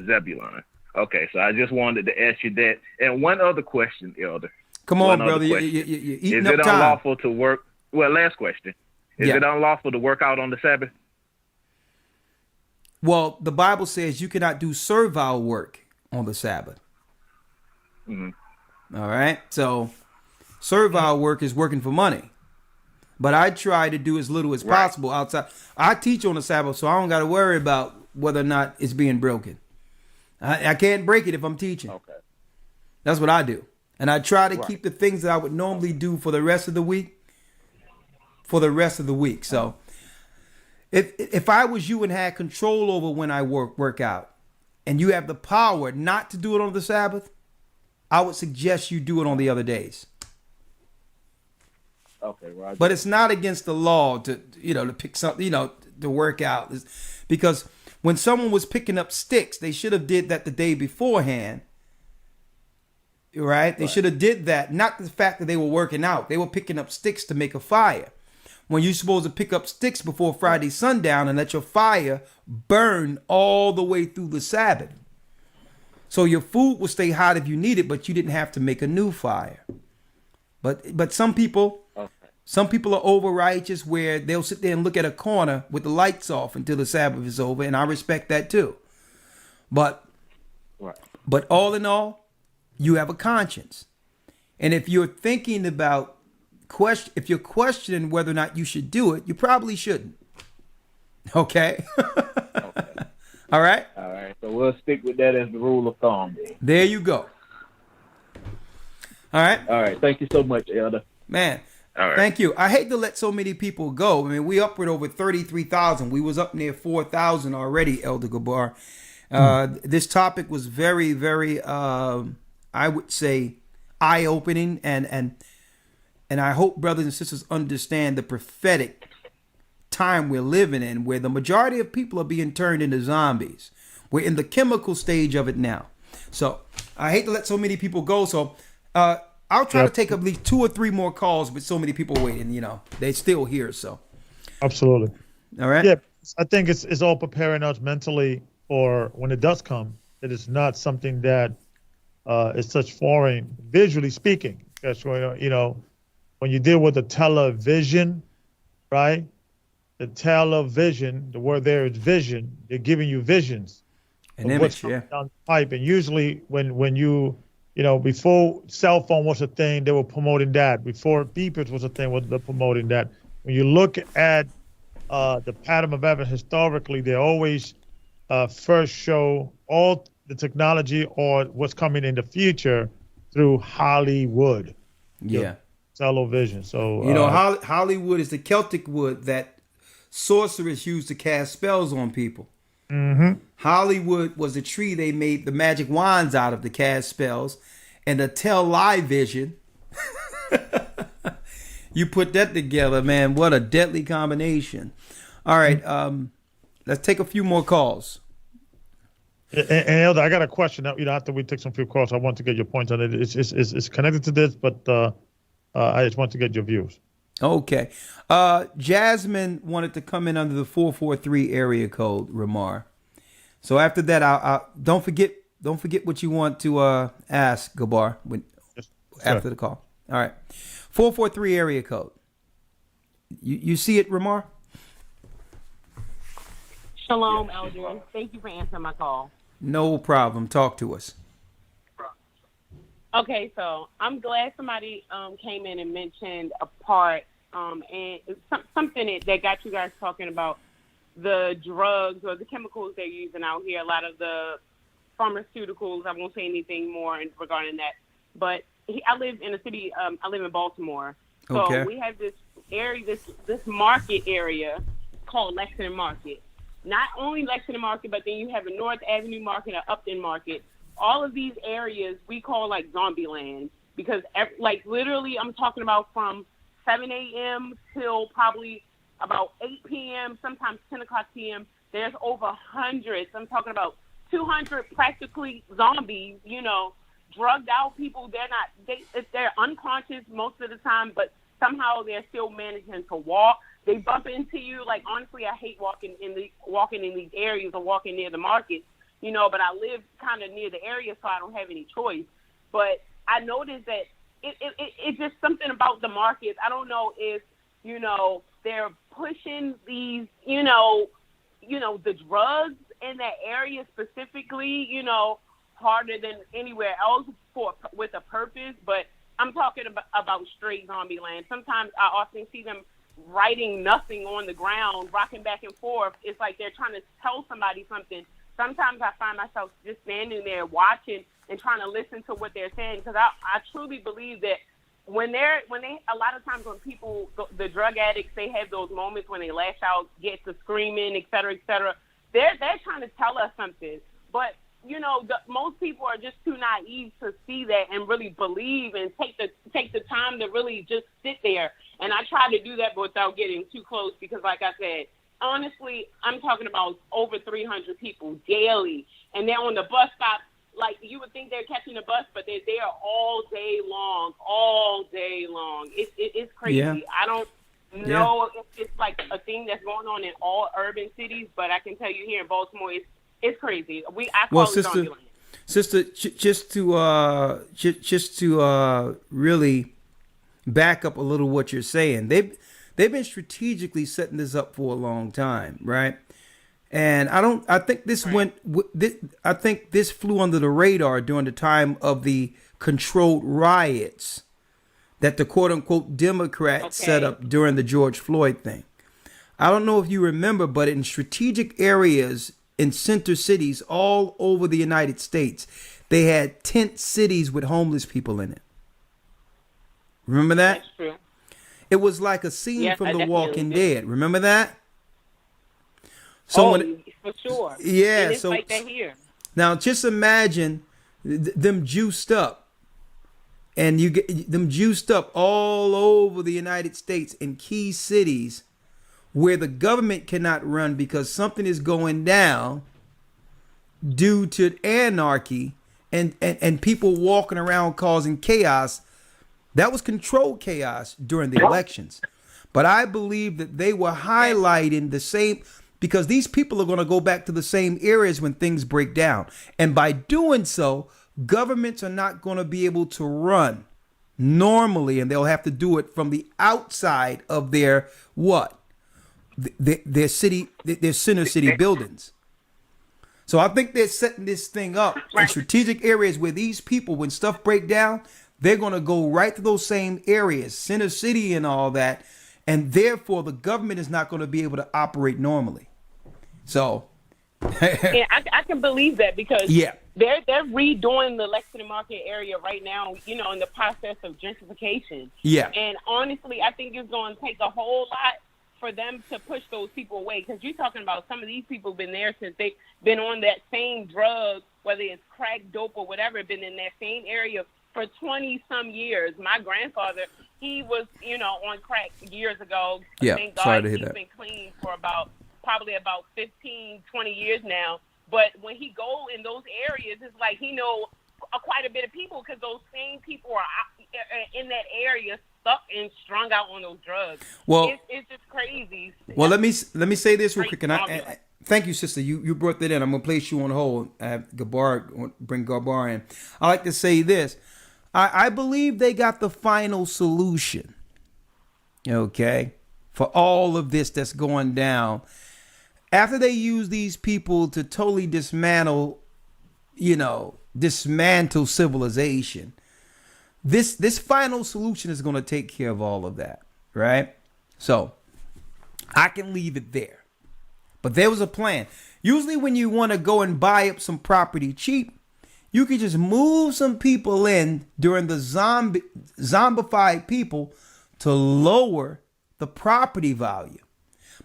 Zebulon. Okay, so I just wanted to ask you that. And one other question, Elder. Come on, brother. You're eating up time. Is it unlawful to work? Well, last question. Is it unlawful to work out on the Sabbath? Well, the Bible says you cannot do servile work on the Sabbath. Mm-hmm. All right. So servile work is working for money. But I try to do as little as possible outside. I teach on the Sabbath, so I don't got to worry about whether or not it's being broken. I can't break it if I'm teaching. Okay. That's what I do. And I try to keep the things that I would normally do for the rest of the week. So if I was you and had control over when I work out, and you have the power not to do it on the Sabbath, I would suggest you do it on the other days. Okay, Roger. But it's not against the law to pick something, to work out. Because when someone was picking up sticks, they should have did that the day beforehand. Right? They should have did that. Not the fact that they were working out. They were picking up sticks to make a fire. When you're supposed to pick up sticks before Friday sundown and let your fire burn all the way through the Sabbath. So your food will stay hot if you need it, but you didn't have to make a new fire. But some people are over righteous where they'll sit there and look at a corner with the lights off until the Sabbath is over, and I respect that too. But all in all, you have a conscience, and if you're thinking about if you're questioning whether or not you should do it, you probably shouldn't. Okay. All right. All right. So we'll stick with that as the rule of thumb. There you go. All right. All right. Thank you so much, Elder. Man. All right. Thank you. I hate to let so many people go. I mean, we upward over 33,000. We was up near 4,000 already, Elder Gabar. This topic was very, very, I would say, eye-opening, and I hope brothers and sisters understand the prophetic time we're living in, where the majority of people are being turned into zombies. We're in the chemical stage of it now. So I hate to let so many people go. So I'll try to take at least 2 or 3 more calls with so many people waiting. They're still here. So absolutely. All right. Yeah, I think it's all preparing us mentally for when it does come. It is not something that is such foreign, visually speaking. That's when you deal with the television, right? The television, the word there is vision. They're giving you visions. An image, yeah. Down the pipe. And usually when you before cell phone was a thing, they were promoting that. Before beepers was a thing, they're promoting that. When you look at the pattern of evidence historically, they always first show all the technology or what's coming in the future through Hollywood. Yeah. Television. So Hollywood is the Celtic wood that sorcerers used to cast spells on people. Mm-hmm. Hollywood was the tree they made the magic wands out of to cast spells, and the television. You put that together, man. What a deadly combination. All right, let's take a few more calls. And Elder, I got a question. After we take some few calls, I want to get your point on it. It's connected to this, but I just want to get your views. Okay. Jasmine wanted to come in under the 443 area code, Ramar. So after that, I'll don't forget don't forget what you want to ask Gabar after the call. All right. 443 area code. You see it, Ramar? Shalom, Eldrin. Thank you for answering my call. No problem. Talk to us. Okay, so I'm glad somebody came in and mentioned a part, and it's something that got you guys talking about the drugs or the chemicals they're using out here. A lot of the pharmaceuticals. I won't say anything more regarding that. But I live in a city. I live in Baltimore, so we have this area, this market area called Lexington Market. Not only Lexington Market, but then you have a North Avenue Market, an Upton Market. All of these areas we call like zombie land because like literally I'm talking about from 7 a.m. till probably about 8 p.m., sometimes 10 o'clock p.m. There's over hundreds. I'm talking about 200 practically zombies, drugged out people. They're unconscious most of the time, but somehow they're still managing to walk. They bump into you. Like, honestly, I hate walking in these areas or walking near the market. But I live kind of near the area, so I don't have any choice. But I noticed that it's just something about the markets. I don't know if, they're pushing these, the drugs in that area specifically, harder than anywhere else with a purpose. But I'm talking about straight zombie land. Sometimes I often see them writing nothing on the ground, rocking back and forth. It's like they're trying to tell somebody something. Sometimes I find myself just standing there watching and trying to listen to what they're saying because I truly believe that when they a lot of times when people, the drug addicts, they have those moments when they lash out, get to screaming, et cetera, they're trying to tell us something. But most people are just too naive to see that and really believe and take the time to really just sit there. And I try to do that without getting too close because, like I said, honestly, I'm talking about over 300 people daily, and they're on the bus stop. Like, you would think they're catching a bus, but they're there all day long. It's crazy. Yeah. I don't know if it's like a thing that's going on in all urban cities, but I can tell you here in Baltimore, it's crazy. I call it zombie land. Sister, just to really back up a little what you're saying, they've been strategically setting this up for a long time, right? And I think this flew under the radar during the time of the controlled riots that the quote unquote Democrats set up during the George Floyd thing. I don't know if you remember, but in strategic areas in center cities all over the United States, they had tent cities with homeless people in it. Remember that? That's true. It was like a scene from The Walking Dead. Remember that? For sure. Yeah. And it's like that here. Now, just imagine them juiced up, and you get them juiced up all over the United States in key cities where the government cannot run because something is going down due to anarchy and people walking around causing chaos. That was controlled chaos during the elections. But I believe that they were highlighting the same, because these people are going to go back to the same areas when things break down. And by doing so, governments are not going to be able to run normally, and they'll have to do it from the outside of their their center city buildings. So I think they're setting this thing up in strategic areas where these people, when stuff break down, they're going to go right to those same areas, center city and all that. And therefore, the government is not going to be able to operate normally. So. Yeah, I can believe that because they're redoing the Lexington Market area right now, in the process of gentrification. Yeah. And honestly, I think it's going to take a whole lot for them to push those people away, because you're talking about some of these people been there since they've been on that same drug, whether it's crack, dope, or whatever, been in that same area for 20-some years. My grandfather, he was, on crack years ago. Yeah, Thank God sorry to hear he's that. been clean for probably about 15, 20 years now. But when he go in those areas, it's like he know quite a bit of people, because those same people are in that area stuck and strung out on those drugs. Well, it's just crazy. Well, let me say this real quick, and thank you, sister. You brought that in. I'm gonna place you on hold. Bring Gabar in. I like to say this. I believe they got the final solution. Okay, for all of this that's going down. After they use these people to totally dismantle civilization, this final solution is going to take care of all of that, right? So I can leave it there. But there was a plan. Usually when you want to go and buy up some property cheap, you can just move some people in during the zombified people to lower the property value.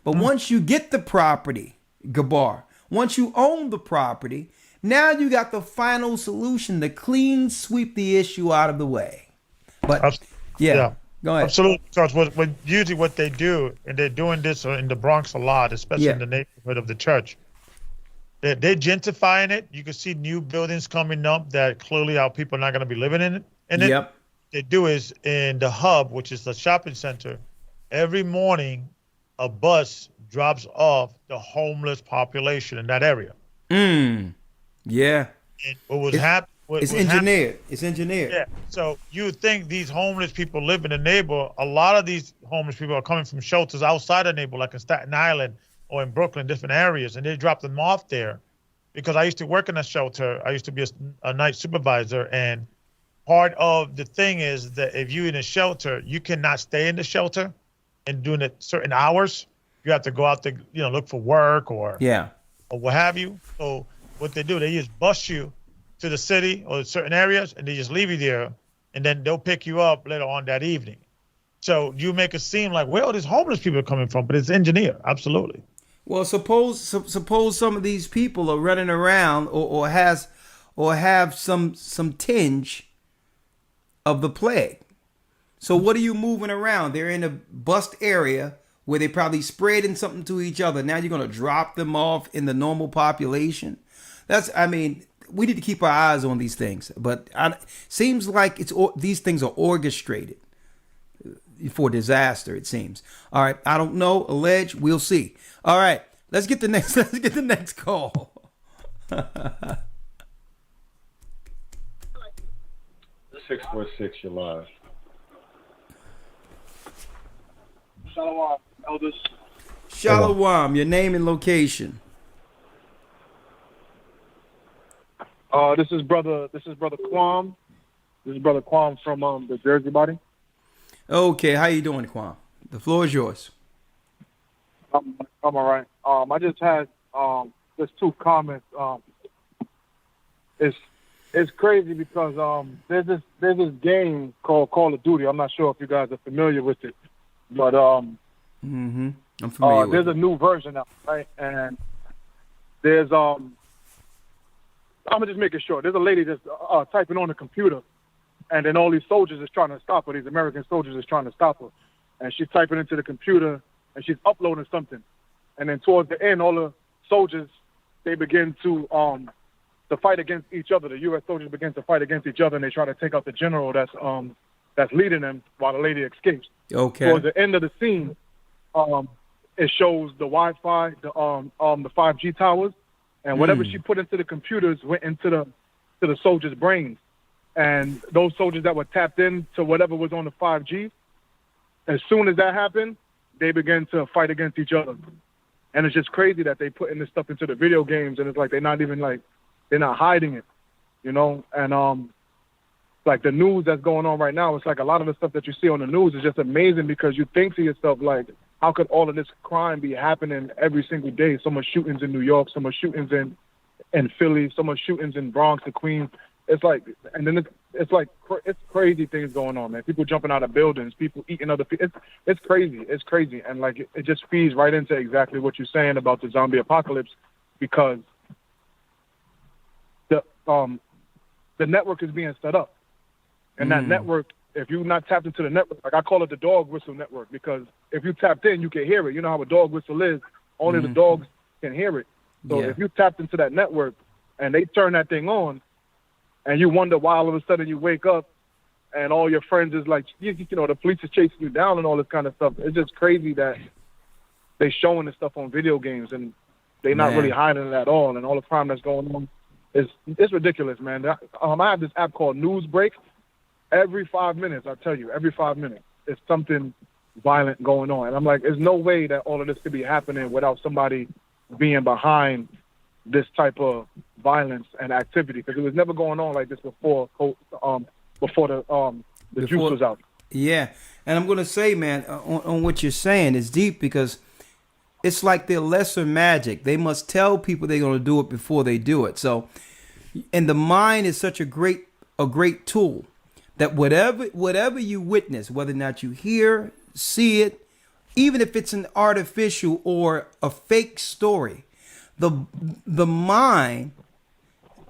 But once you get the property, Gabar, once you own the property, now you got the final solution to clean sweep the issue out of the way. But yeah. Go ahead. Absolutely, because usually what they do, and they're doing this in the Bronx a lot, especially in the neighborhood of the church, they're gentrifying it. You can see new buildings coming up that clearly our people are not going to be living in it. What they do is in the hub, which is the shopping center, every morning a bus drops off the homeless population in that area. Yeah. And what was happening? It's engineered. It's engineered. Yeah. So you would think these homeless people live in the neighborhood. A lot of these homeless people are coming from shelters outside the neighborhood, like in Staten Island or in Brooklyn, different areas, and they drop them off there. Because I used to work in a shelter. I used to be a night supervisor, and part of the thing is that if you're in a shelter, you cannot stay in the shelter and doing it certain hours. You have to go out to look for work or what have you. So what they do, they just bus you to the city or certain areas, and they just leave you there, and then they'll pick you up later on that evening. So you make it seem like, well, these homeless people are coming from, but it's engineered. Absolutely. Well, suppose some of these people are running around or have some tinge of the plague. So what are you moving around? They're in a bust area where they probably spreading something to each other. Now you're going to drop them off in the normal population. We need to keep our eyes on these things, but seems like these things are orchestrated for disaster. It seems. All right, I don't know. Allege. We'll see. All right, let's get the next. Let's get the next call. 646, you're live. Shalom, elders. Shalom. Your name and location. This is brother Quam. This is brother Quam from the Jersey body. Okay, how you doing, Quam? The floor is yours. I'm all right. I just had just two comments. It's crazy because there's this game called Call of Duty. I'm not sure if you guys are familiar with it, but I'm familiar. There's a new version out, right? And there's I'm gonna just make it short. There's a lady just typing on the computer, and then all these soldiers is trying to stop her. These American soldiers is trying to stop her, and she's typing into the computer, and she's uploading something. And then towards the end, all the soldiers, they begin to fight against each other. The U.S. soldiers begin to fight against each other, and they try to take out the general that's leading them while the lady escapes. Okay. Towards the end of the scene, it shows the Wi-Fi, the 5G towers. And whatever she put into the computers went into the soldiers' brains. And those soldiers that were tapped into whatever was on the 5G, as soon as that happened, they began to fight against each other. And it's just crazy that they putting this stuff into the video games, and it's like they're not hiding it, And like the news that's going on right now, it's like a lot of the stuff that you see on the news is just amazing because you think to yourself, like, how could all of this crime be happening every single day? So much shootings in New York, so much shootings in Philly, so much shootings in Bronx and Queens. It's like, and then it's crazy things going on, man. People jumping out of buildings, people eating other people. It's crazy. It's crazy. And like, it just feeds right into exactly what you're saying about the zombie apocalypse, because the network is being set up. And that network, if you're not tapped into the network, like I call it the dog whistle network, because if you tapped in, you can hear it. You know how a dog whistle is. Only the dogs can hear it. So if you tapped into that network and they turn that thing on, and you wonder why all of a sudden you wake up and all your friends is like, the police is chasing you down and all this kind of stuff. It's just crazy that they showing this stuff on video games. And They're not Man. really hiding it at all, and all the crime that's going on it's ridiculous, man. I have this app called News Break. Every 5 minutes, I tell you, every 5 minutes, it's something violent going on, and I'm like, there's no way that all of this could be happening without somebody being behind this type of violence and activity, because it was never going on like this before the juice was out. Yeah, and I'm gonna say, man, on what you're saying is deep, because it's like their lesser magic. They must tell people they're gonna do it before they do it. So, and the mind is such a great tool that whatever you witness, whether or not you hear, see it, even if it's an artificial or a fake story, the mind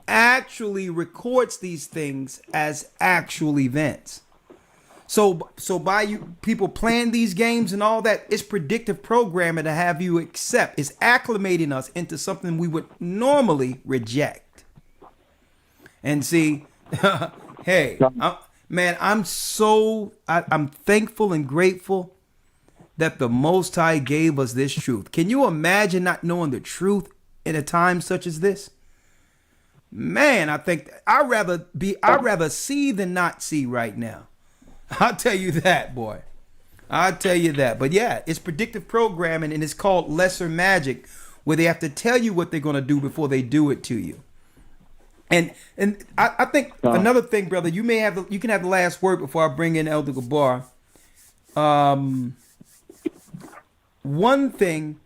actually records these things as actual events. So by you people playing these games and all that, it's predictive programming to have you accept. It's acclimating us into something we would normally reject. And see, hey, I'm thankful and grateful that the Most High gave us this truth. Can you imagine not knowing the truth in a time such as this? Man, I think I'd rather see than not see right now. I'll tell you that, boy. I'll tell you that. But yeah, it's predictive programming, and it's called lesser magic, where they have to tell you what they're going to do before they do it to you. And I think another thing, brother, you can have the last word before I bring in Elder Gabar. One thing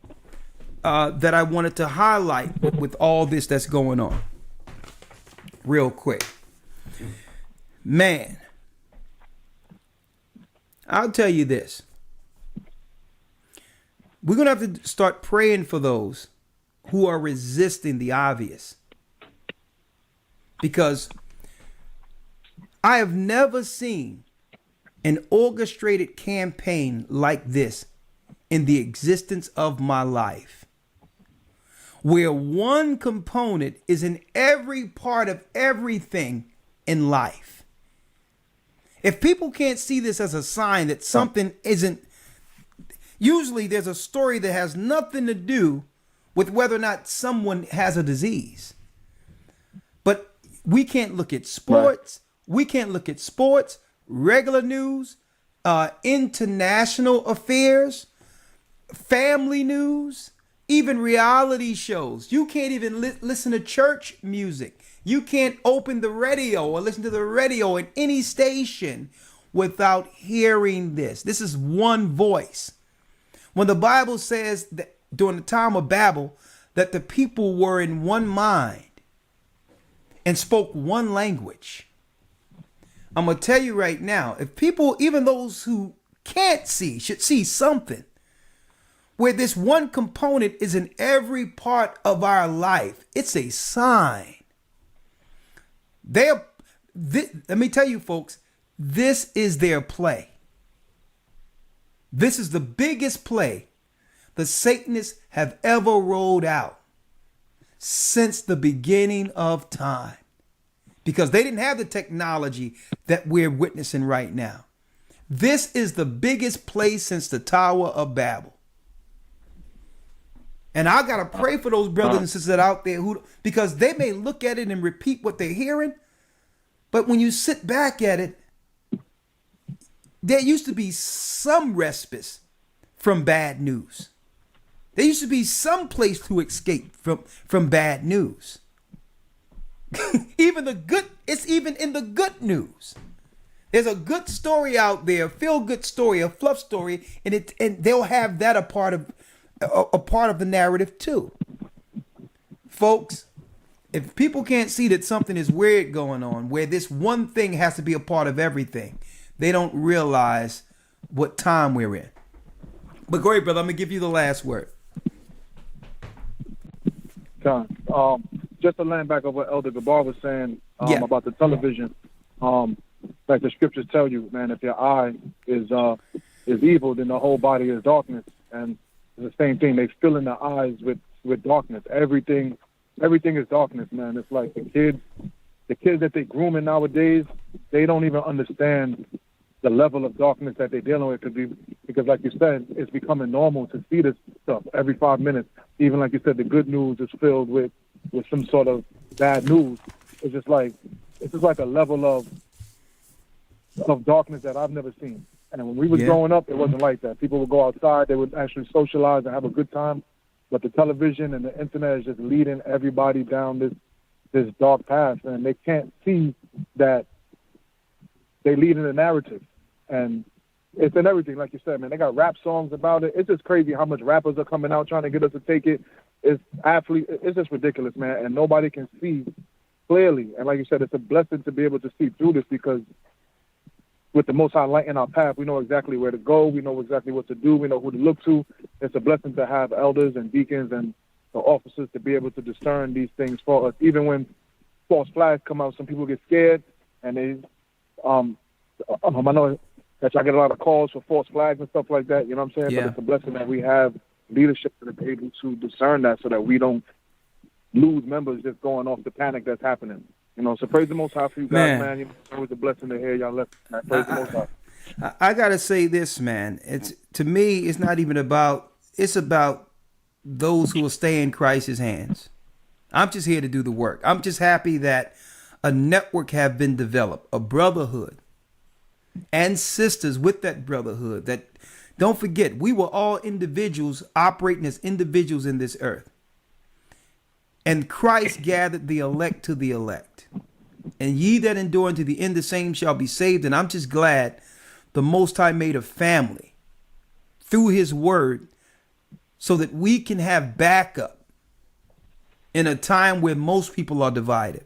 that I wanted to highlight with all this that's going on, real quick, man, I'll tell you this. We're going to have to start praying for those who are resisting the obvious. Because I have never seen an orchestrated campaign like this in the existence of my life, where one component is in every part of everything in life. If people can't see this as a sign that something isn't, usually there's a story that has nothing to do with whether or not someone has a disease. But we can't look at sports. Right. We can't look at sports, regular news, international affairs, family news, even reality shows. You can't even listen to church music. You can't open the radio or listen to the radio in any station without hearing this. This is one voice. When the Bible says that during the time of Babel, that the people were in one mind and spoke one language. I'm going to tell you right now, if people, even those who can't see, should see something, where this one component is in every part of our life, it's a sign. Let me tell you, folks, this is their play. This is the biggest play the Satanists have ever rolled out since the beginning of time, because they didn't have the technology that we're witnessing right now. This is the biggest play since the Tower of Babel. And I got to pray for those brothers and sisters out there because they may look at it and repeat what they're hearing. But when you sit back at it, there used to be some respite from bad news. There used to be some place to escape from bad news. It's even in the good news. There's a good story out there, a feel-good story, a fluff story, and they'll have that a part of the narrative too. Folks, if people can't see that something is weird going on, where this one thing has to be a part of everything, they don't realize what time we're in. But go ahead, brother. I'm going to give you the last word. John, just to land back on what Elder Gabar was saying about the television, like the scriptures tell you, man, if your eye is evil, then the whole body is darkness. And it's the same thing. They fill in the eyes with darkness. Everything is darkness, man. It's like the kids that they grooming nowadays, they don't even understand the level of darkness that they're dealing with, because like you said, it's becoming normal to see this stuff every 5 minutes. even like you said, the good news is filled with some sort of bad news. It's just like a level of darkness that I've never seen. And when we was growing up, it wasn't like that. People would go outside, they would actually socialize and have a good time. But the television and the internet is just leading everybody down this dark path, and they can't see that they lead in a narrative. And it's in everything, like you said, man. They got rap songs about it. It's just crazy how much rappers are coming out trying to get us to take it. It's just ridiculous, man. And nobody can see clearly. And like you said, it's a blessing to be able to see through this, because with the Most High light in our path, we know exactly where to go. We know exactly what to do. We know who to look to. It's a blessing to have elders and deacons and the officers to be able to discern these things for us. Even when false flags come out, some people get scared, and they, I know that I get a lot of calls for false flags and stuff like that. You know what I'm saying? Yeah. But it's a blessing that we have leadership that is able to discern that, so that we don't lose members just going off the panic that's happening. You know, so praise the Most High for you guys, man. You know, it's always a blessing to hear y'all left. Praise the Most High. I gotta say this, man. It's, to me, it's not even about. It's about those who will stay in Christ's hands. I'm just here to do the work. I'm just happy that a network have been developed, a brotherhood, and sisters with that brotherhood. That, don't forget, we were all individuals operating as individuals in this earth. And Christ gathered the elect to the elect. And ye that endure unto the end, the same shall be saved. And I'm just glad the Most High made a family through his word, so that we can have backup in a time where most people are divided.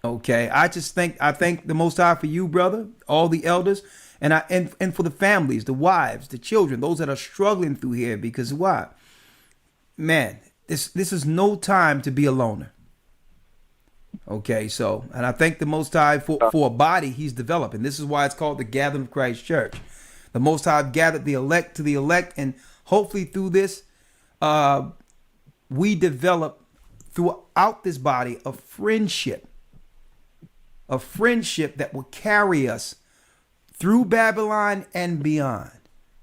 Okay, I thank the Most High for you, brother, all the elders, and for the families, the wives, the children, those that are struggling through here. Because why? Man, this is no time to be a loner. Okay, so, and I thank the Most High for a body he's developed. And this is why it's called the Gathering of Christ Church. The Most High gathered the elect to the elect, and hopefully through this, we develop throughout this body a friendship that will carry us through Babylon and beyond.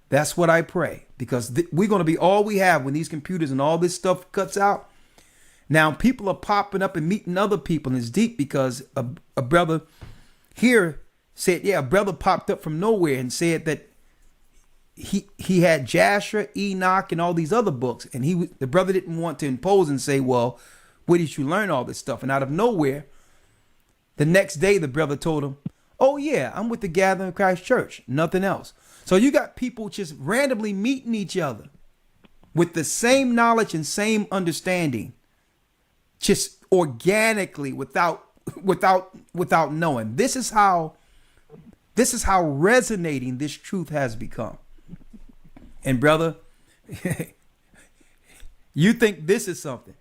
That's what I pray, because we're going to be all we have when these computers and all this stuff cuts out. Now people are popping up and meeting other people, and it's deep, because a brother here said, a brother popped up from nowhere and said that he had Jasher, Enoch, and all these other books, and the brother didn't want to impose and say, well, where did you learn all this stuff? And out of nowhere, the next day the brother told him, oh yeah, I'm with the Gathering of Christ Church, nothing else. So you got people just randomly meeting each other with the same knowledge and same understanding, just organically, without knowing. This is how resonating this truth has become. And brother, you think this is something.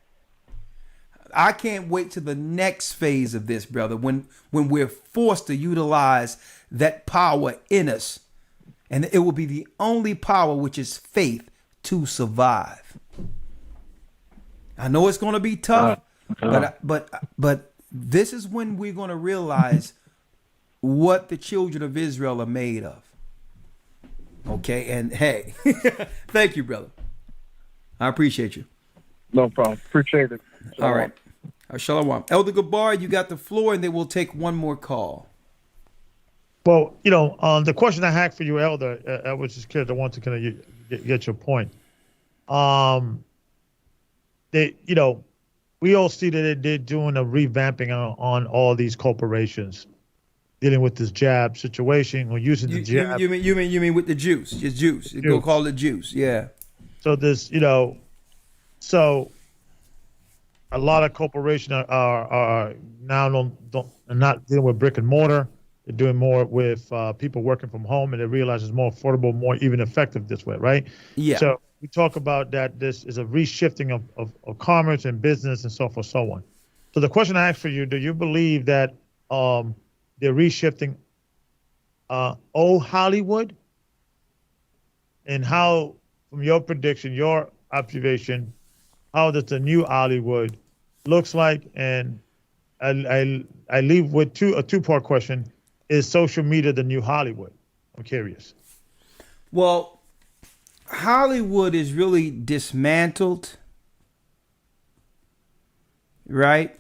I can't wait to the next phase of this, brother, when we're forced to utilize that power in us. And it will be the only power, which is faith, to survive. I know it's going to be tough, but this is when we're going to realize what the children of Israel are made of. Okay, and hey, thank you, brother. I appreciate you. No problem. Appreciate it. Shalom. All right. Shalom. Elder Gabar, you got the floor, and then we'll take one more call. Well, the question I had for you, Elder, I was just curious. I want to kind of get your point. We all see that they're doing a revamping on all these corporations, dealing with this jab situation or using the jab. You mean with the juice? Your juice. You go call it juice. Yeah. So this, so a lot of corporations are now not dealing with brick and mortar. They're doing more with people working from home, and they realize it's more affordable, more even effective this way, right? Yeah. So we talk about that this is a reshifting of commerce and business and so forth, so on. So the question I ask for you, do you believe that they're reshifting old Hollywood? And how, from your prediction, your observation, how does the new Hollywood looks like? And I leave with a two-part question. Is social media the new Hollywood? I'm curious. Well, Hollywood is really dismantled, right?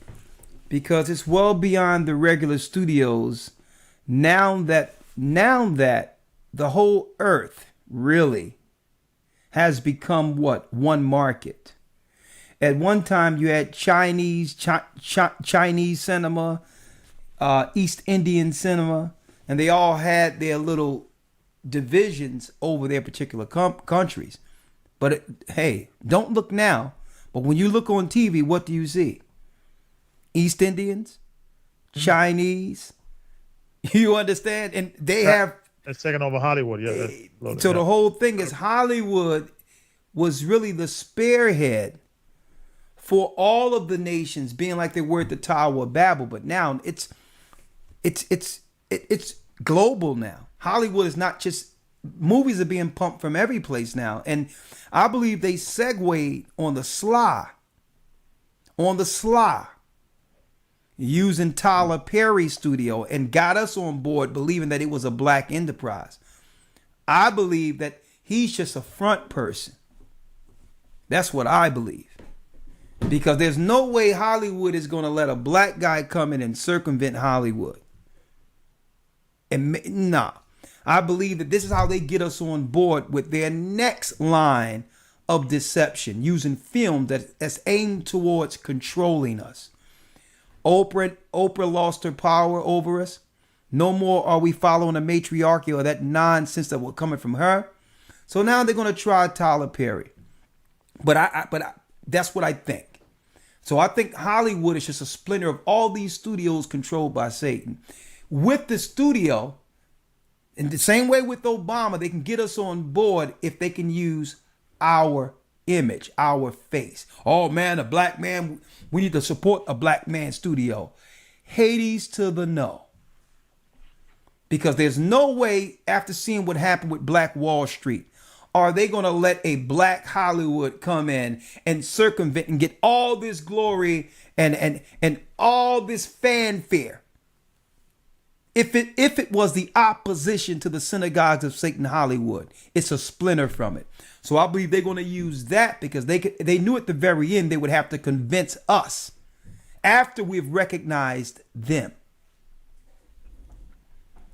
Because it's well beyond the regular studios. Now that the whole earth really has become what? One market. At one time, you had Chinese cinema, East Indian cinema, and they all had their little divisions over their particular countries. But hey, don't look now. But when you look on TV, what do you see? East Indians, Chinese. You understand? And they have. That's taking over Hollywood. Yeah. So the whole thing is Hollywood was really the spearhead for all of the nations being like they were at the Tower of Babel. But now it's global now. Hollywood is not just movies are being pumped from every place now. And I believe they segued on the sly, using Tyler Perry's studio and got us on board believing that it was a black enterprise. I believe that he's just a front person. That's what I believe. Because there's no way Hollywood is going to let a black guy come in and circumvent Hollywood. And nah, I believe that this is how they get us on board with their next line of deception, using film that's aimed towards controlling us. Oprah lost her power over us. No more are we following the matriarchy or that nonsense that was coming from her. So now they're going to try Tyler Perry. But that's what I think. So I think Hollywood is just a splinter of all these studios controlled by Satan. With the studio, in the same way with Obama, they can get us on board if they can use our image, our face. Oh man, a black man, we need to support a black man studio. Hades to the no. Because there's no way, after seeing what happened with Black Wall Street, are they going to let a black Hollywood come in and circumvent and get all this glory and all this fanfare? If it was the opposition to the synagogues of Satan Hollywood, it's a splinter from it. So I believe they're going to use that because they knew at the very end they would have to convince us after we've recognized them.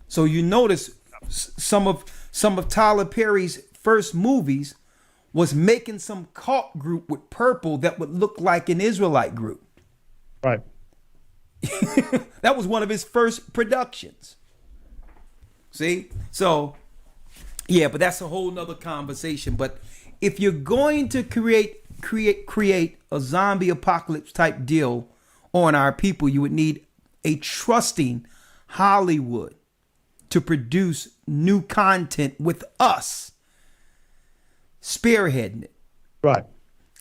So you notice some of Tyler Perry's first movies was making some cult group with purple that would look like an Israelite group. Right. That was one of his first productions. See? So, yeah, but that's a whole nother conversation. But if you're going to create a zombie apocalypse type deal on our people, you would need a trusting Hollywood to produce new content with us spearheading it. Right.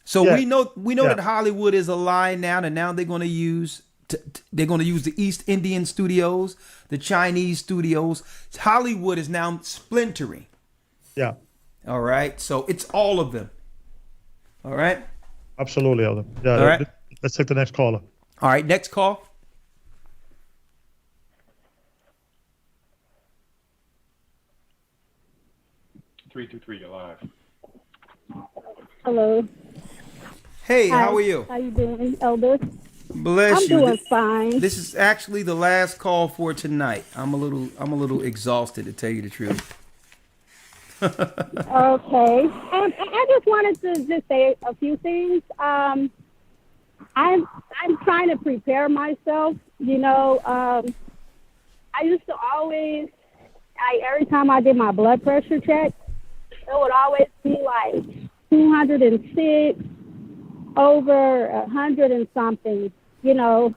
So we know that Hollywood is a lie now, and now they're going to use the East Indian studios, the Chinese studios. Hollywood is now splintering. Yeah. All right. So it's all of them. All right. Absolutely, Elder. Yeah. All right. Let's take the next caller. All right. Next call. You're live. Hello. Hey, Hi. how are you? How you doing, Elder? Bless I'm you. doing fine. This is actually the last call for tonight. I'm a little exhausted, to tell you the truth. Okay. I just wanted to just say a few things. I'm trying to prepare myself. You know, I used to always, every time I did my blood pressure check, it would always be like 206 over 100 and something, you know,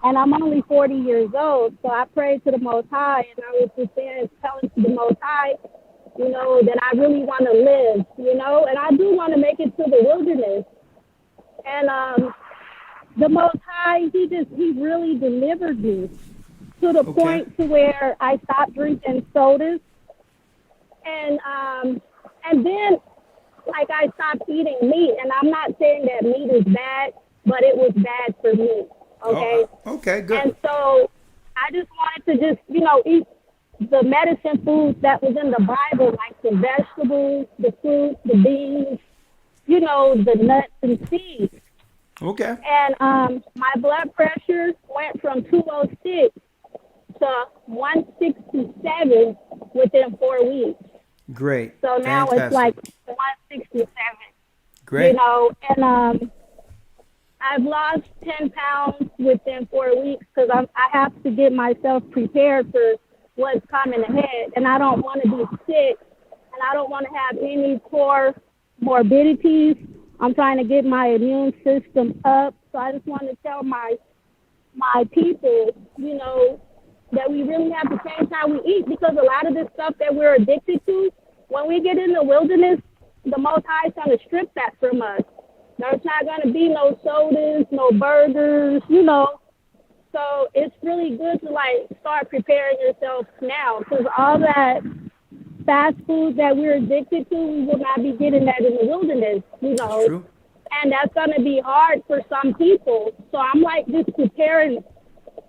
and I'm only 40 years old, so I prayed to the Most High, and I was just there telling to the Most High, you know, that I really want to live, you know, and I do want to make it to the wilderness. And the Most High, he really delivered me to the point to where I stopped drinking sodas, and then, like, I stopped eating meat, and I'm not saying that meat is bad, but it was bad for me, okay? Okay, good. And so I just wanted to just, you know, eat the medicine foods that was in the Bible, like the vegetables, the fruits, the beans, you know, the nuts and seeds. Okay. And my blood pressure went from 206 to 167 within 4 weeks. Great. So now it's Fantastic. like 167. Great. You know, and I've lost 10 pounds within 4 weeks because I have to get myself prepared for what's coming ahead. And I don't want to be sick, and I don't want to have any core morbidities. I'm trying to get my immune system up. So I just want to tell my people, you know, that we really have to change how we eat, because a lot of this stuff that we're addicted to, when we get in the wilderness, the Most High is going to strip that from us. There's not going to be no sodas, no burgers, you know. So it's really good to, like, start preparing yourself now, because all that fast food that we're addicted to, we will not be getting that in the wilderness, you know. That's true. And that's going to be hard for some people. So I'm, like, just preparing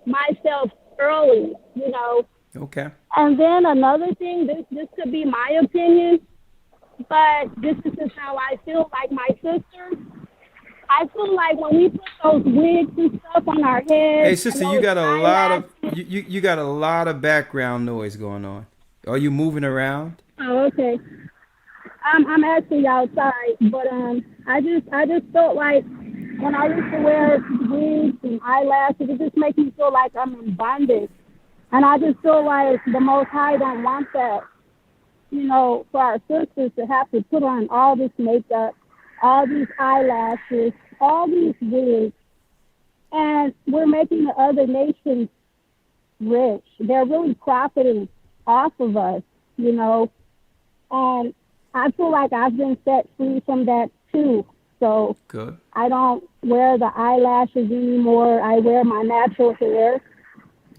myself early, you know. Okay. And then another thing, this could be my opinion, but this is how I feel, like my sister. I feel like when we put those wigs and stuff on our heads. Hey, sister, and you those got a lot of eyelashes- you got a lot of background noise going on. Are you moving around? Oh, okay. I'm actually outside, but I just felt like when I used to wear wigs and eyelashes, it just makes me feel like I'm in bondage, and I just feel like the Most High don't want that, you know, for our sisters to have to put on all this makeup, all these eyelashes, all these wigs, and we're making the other nations rich. They're really profiting off of us, you know, and I feel like I've been set free from that too. So Good. I don't wear the eyelashes anymore. I wear my natural hair.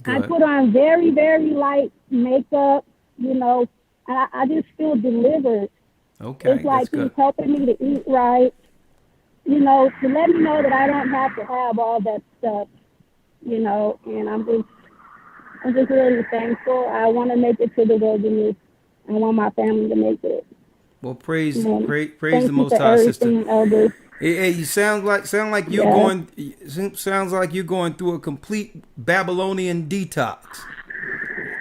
I Good. put on very, very light makeup, you know, and I just feel delivered. Okay, It's like that's good. he's helping me to eat right, you know, to let me know that I don't have to have all that stuff, you know, and I'm just really thankful. I want to make it to the wilderness. I want my family to make it. Well, praise Amen. praise Thank the you Most for High, sister. everything, Elder. Hey, you sound like you're Yeah. sounds like you're going through a complete Babylonian detox,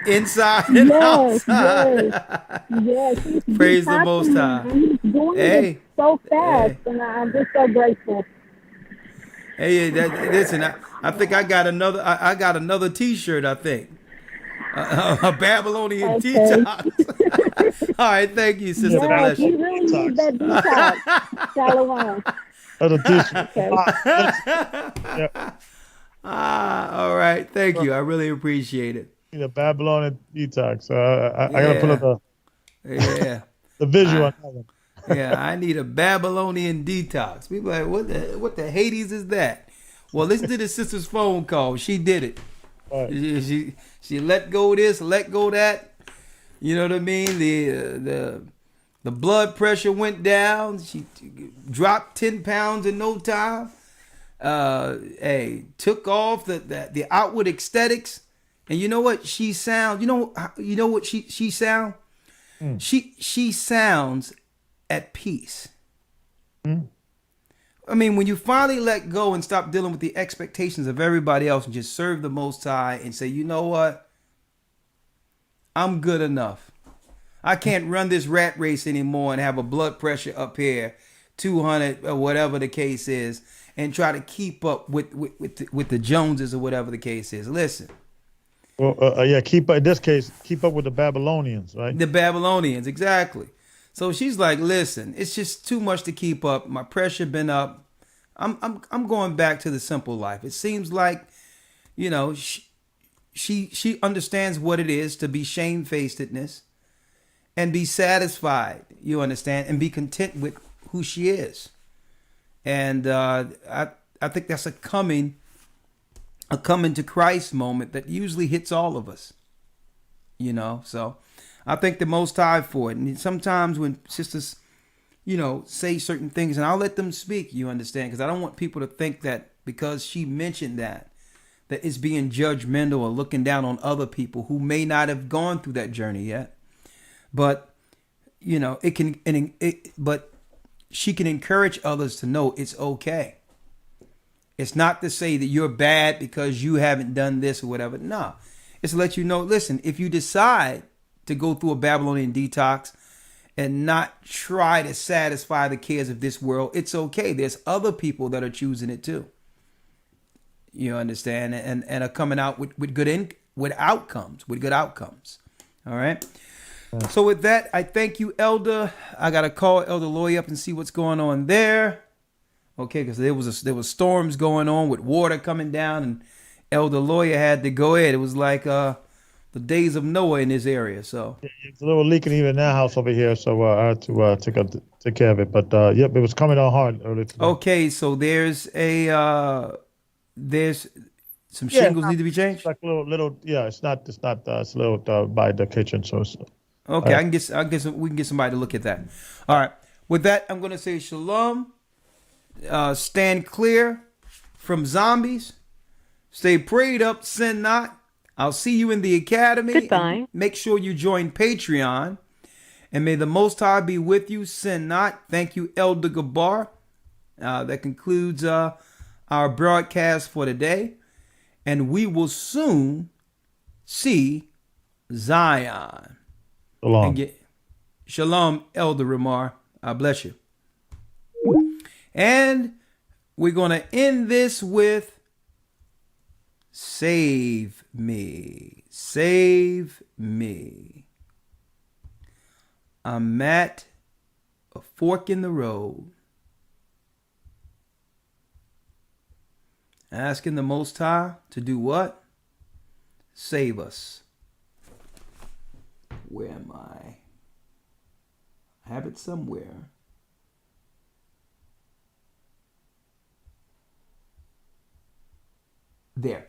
inside and Yes, outside. yes. He's Praise the detoxing Most me, High. and he's doing Hey, it so fast, hey, and I'm just so grateful. hey! Listen, I think I got another. I got another T-shirt. I think a Babylonian Okay. detox. All right, thank you, sister. Yes, Bless you you. really need that detox. Shalom. Other teacher. Okay. Yeah. All right, thank you. I really appreciate it. The Babylonian detox. I gotta put Yeah. up Yeah. the visual on that one. Yeah, I need a Babylonian detox. People are like, what the Hades is that? Well, listen to the sister's phone call. She did it. Right. She let go this, let go that. You know what I mean? The blood pressure went down. She dropped 10 pounds in no time. Took off the outward aesthetics. And you know what she sounds? You know what she sound? She sounds at peace. I mean, when you finally let go and stop dealing with the expectations of everybody else and just serve the Most High and say, you know what? I'm good enough. I can't run this rat race anymore and have a blood pressure up here, 200 or whatever the case is, and try to keep up with the Joneses or whatever the case is. Listen. Well, keep in this case, keep up with the Babylonians, right? The Babylonians, exactly. So she's like, listen, it's just too much to keep up. My pressure been up. I'm going back to the simple life. It seems like, you know, she understands what it is to be shamefacedness and be satisfied, you understand, and be content with who she is. And I think that's a coming to Christ moment that usually hits all of us, you know. So I thank the Most High for it. And sometimes when sisters, you know, say certain things, and I'll let them speak, you understand, because I don't want people to think that because she mentioned that that is being judgmental or looking down on other people who may not have gone through that journey yet. But, you know, but she can encourage others to know it's okay. It's not to say that you're bad because you haven't done this or whatever. No, it's to let you know, listen, if you decide to go through a Babylonian detox and not try to satisfy the cares of this world, it's okay. There's other people that are choosing it too. You understand? And are coming out with good outcomes. All right. So with that, I thank you, Elder. I got to call Elder Loy up and see what's going on there. Okay, because there was storms going on with water coming down, and Elder Lawyer had to go ahead. It was like the days of Noah in this area. So it's a little leaking even in our house over here, so I had to take care of it. But yep, it was coming on hard earlier today. Okay, so there's some shingles need to be changed. It's like little. Yeah, it's not. It's a little by the kitchen. So it's, okay, I guess we can get somebody to look at that. All right. With that, I'm going to say shalom. Stand clear from zombies. Stay prayed up, sin not. I'll see you in the academy. Goodbye. Make sure you join Patreon. And may the Most High be with you, sin not. Thank you, Elder Gabar. That concludes our broadcast for today. And we will soon see Zion. Shalom. Shalom, Elder Ramar. I bless you. And we're going to end this with Save Me. Save me. I'm at a fork in the road, asking the Most High to do what? Save us. Where am I? I have it somewhere. There.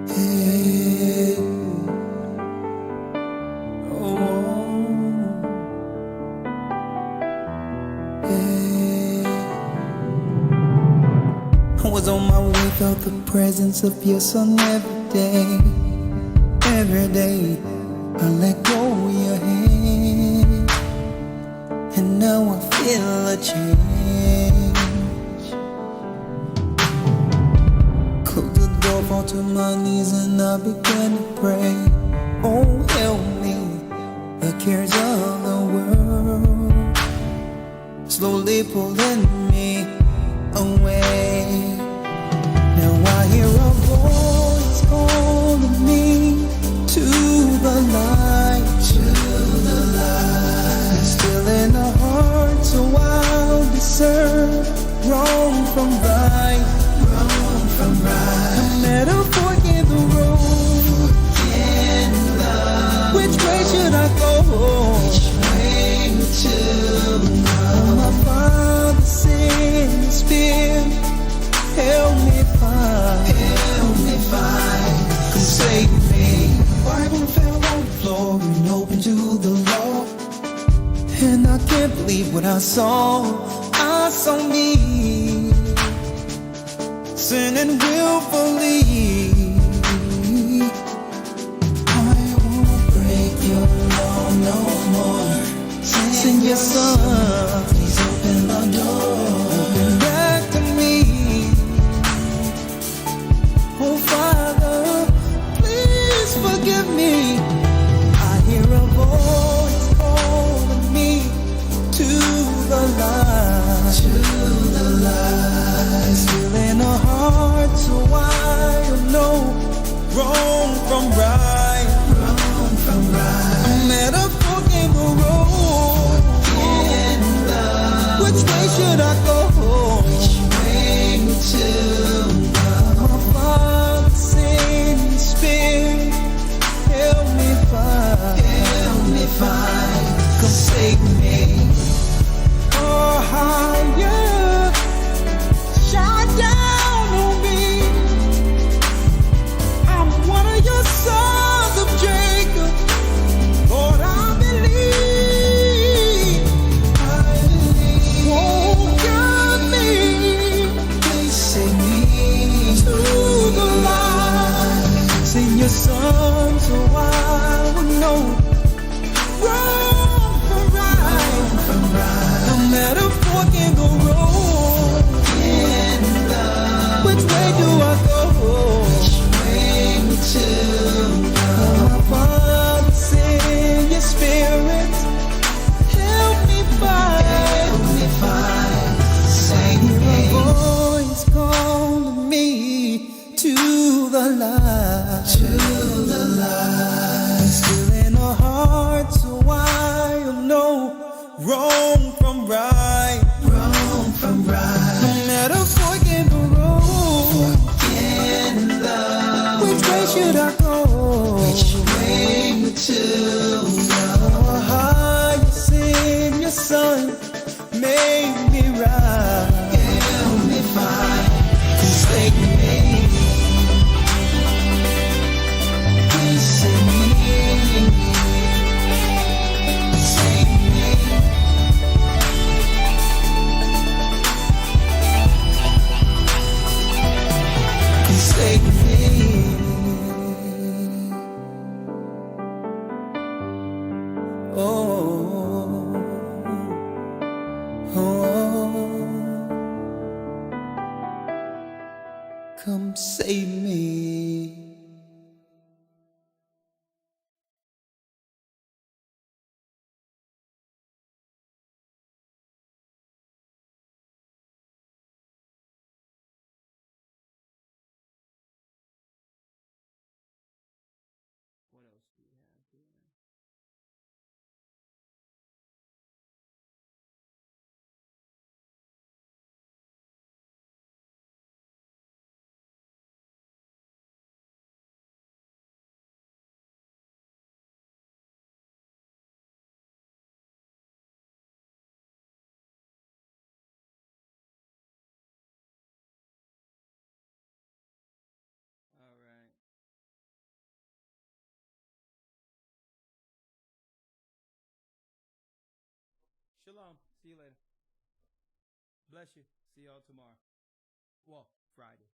Hey. Oh. Hey. I was on my way, felt the presence of your son every day. Every day, I let go of your hand. And now I feel a change. Close the door, fall to my knees, and I began to pray. Oh, help me, the cares of the world slowly pulling me away. Now I hear a voice calling me to the light, to the light. Still in the heart, so I'll discern wrong from right, wrong from right. I'm at a fork in the road. Which way should I go? Which way to go? My Father sent His Spirit, help me find, come save me. Bible fell on the floor and opened to the law, and I can't believe what I saw. I saw me sinning willfully. I won't break your law no more. Send your son, please open the door. Open back to me. Oh Father, please forgive me. I hear a voice calling me to the light, to the light. Still in a heart, so I know wrong from right, wrong from right. I'm at a fork in the road. wrong from right. Wrong from right. No matter fork in the road. Fork love. Which way should I go? Which way to go? How you sing your song, make me right. Help me find, forsake me. Forsake me. Forsake me. Forsake me. Oh, oh, come save me. What else do we have here? All right. Shalom. See you later. Bless you. See y'all tomorrow. Well, Friday.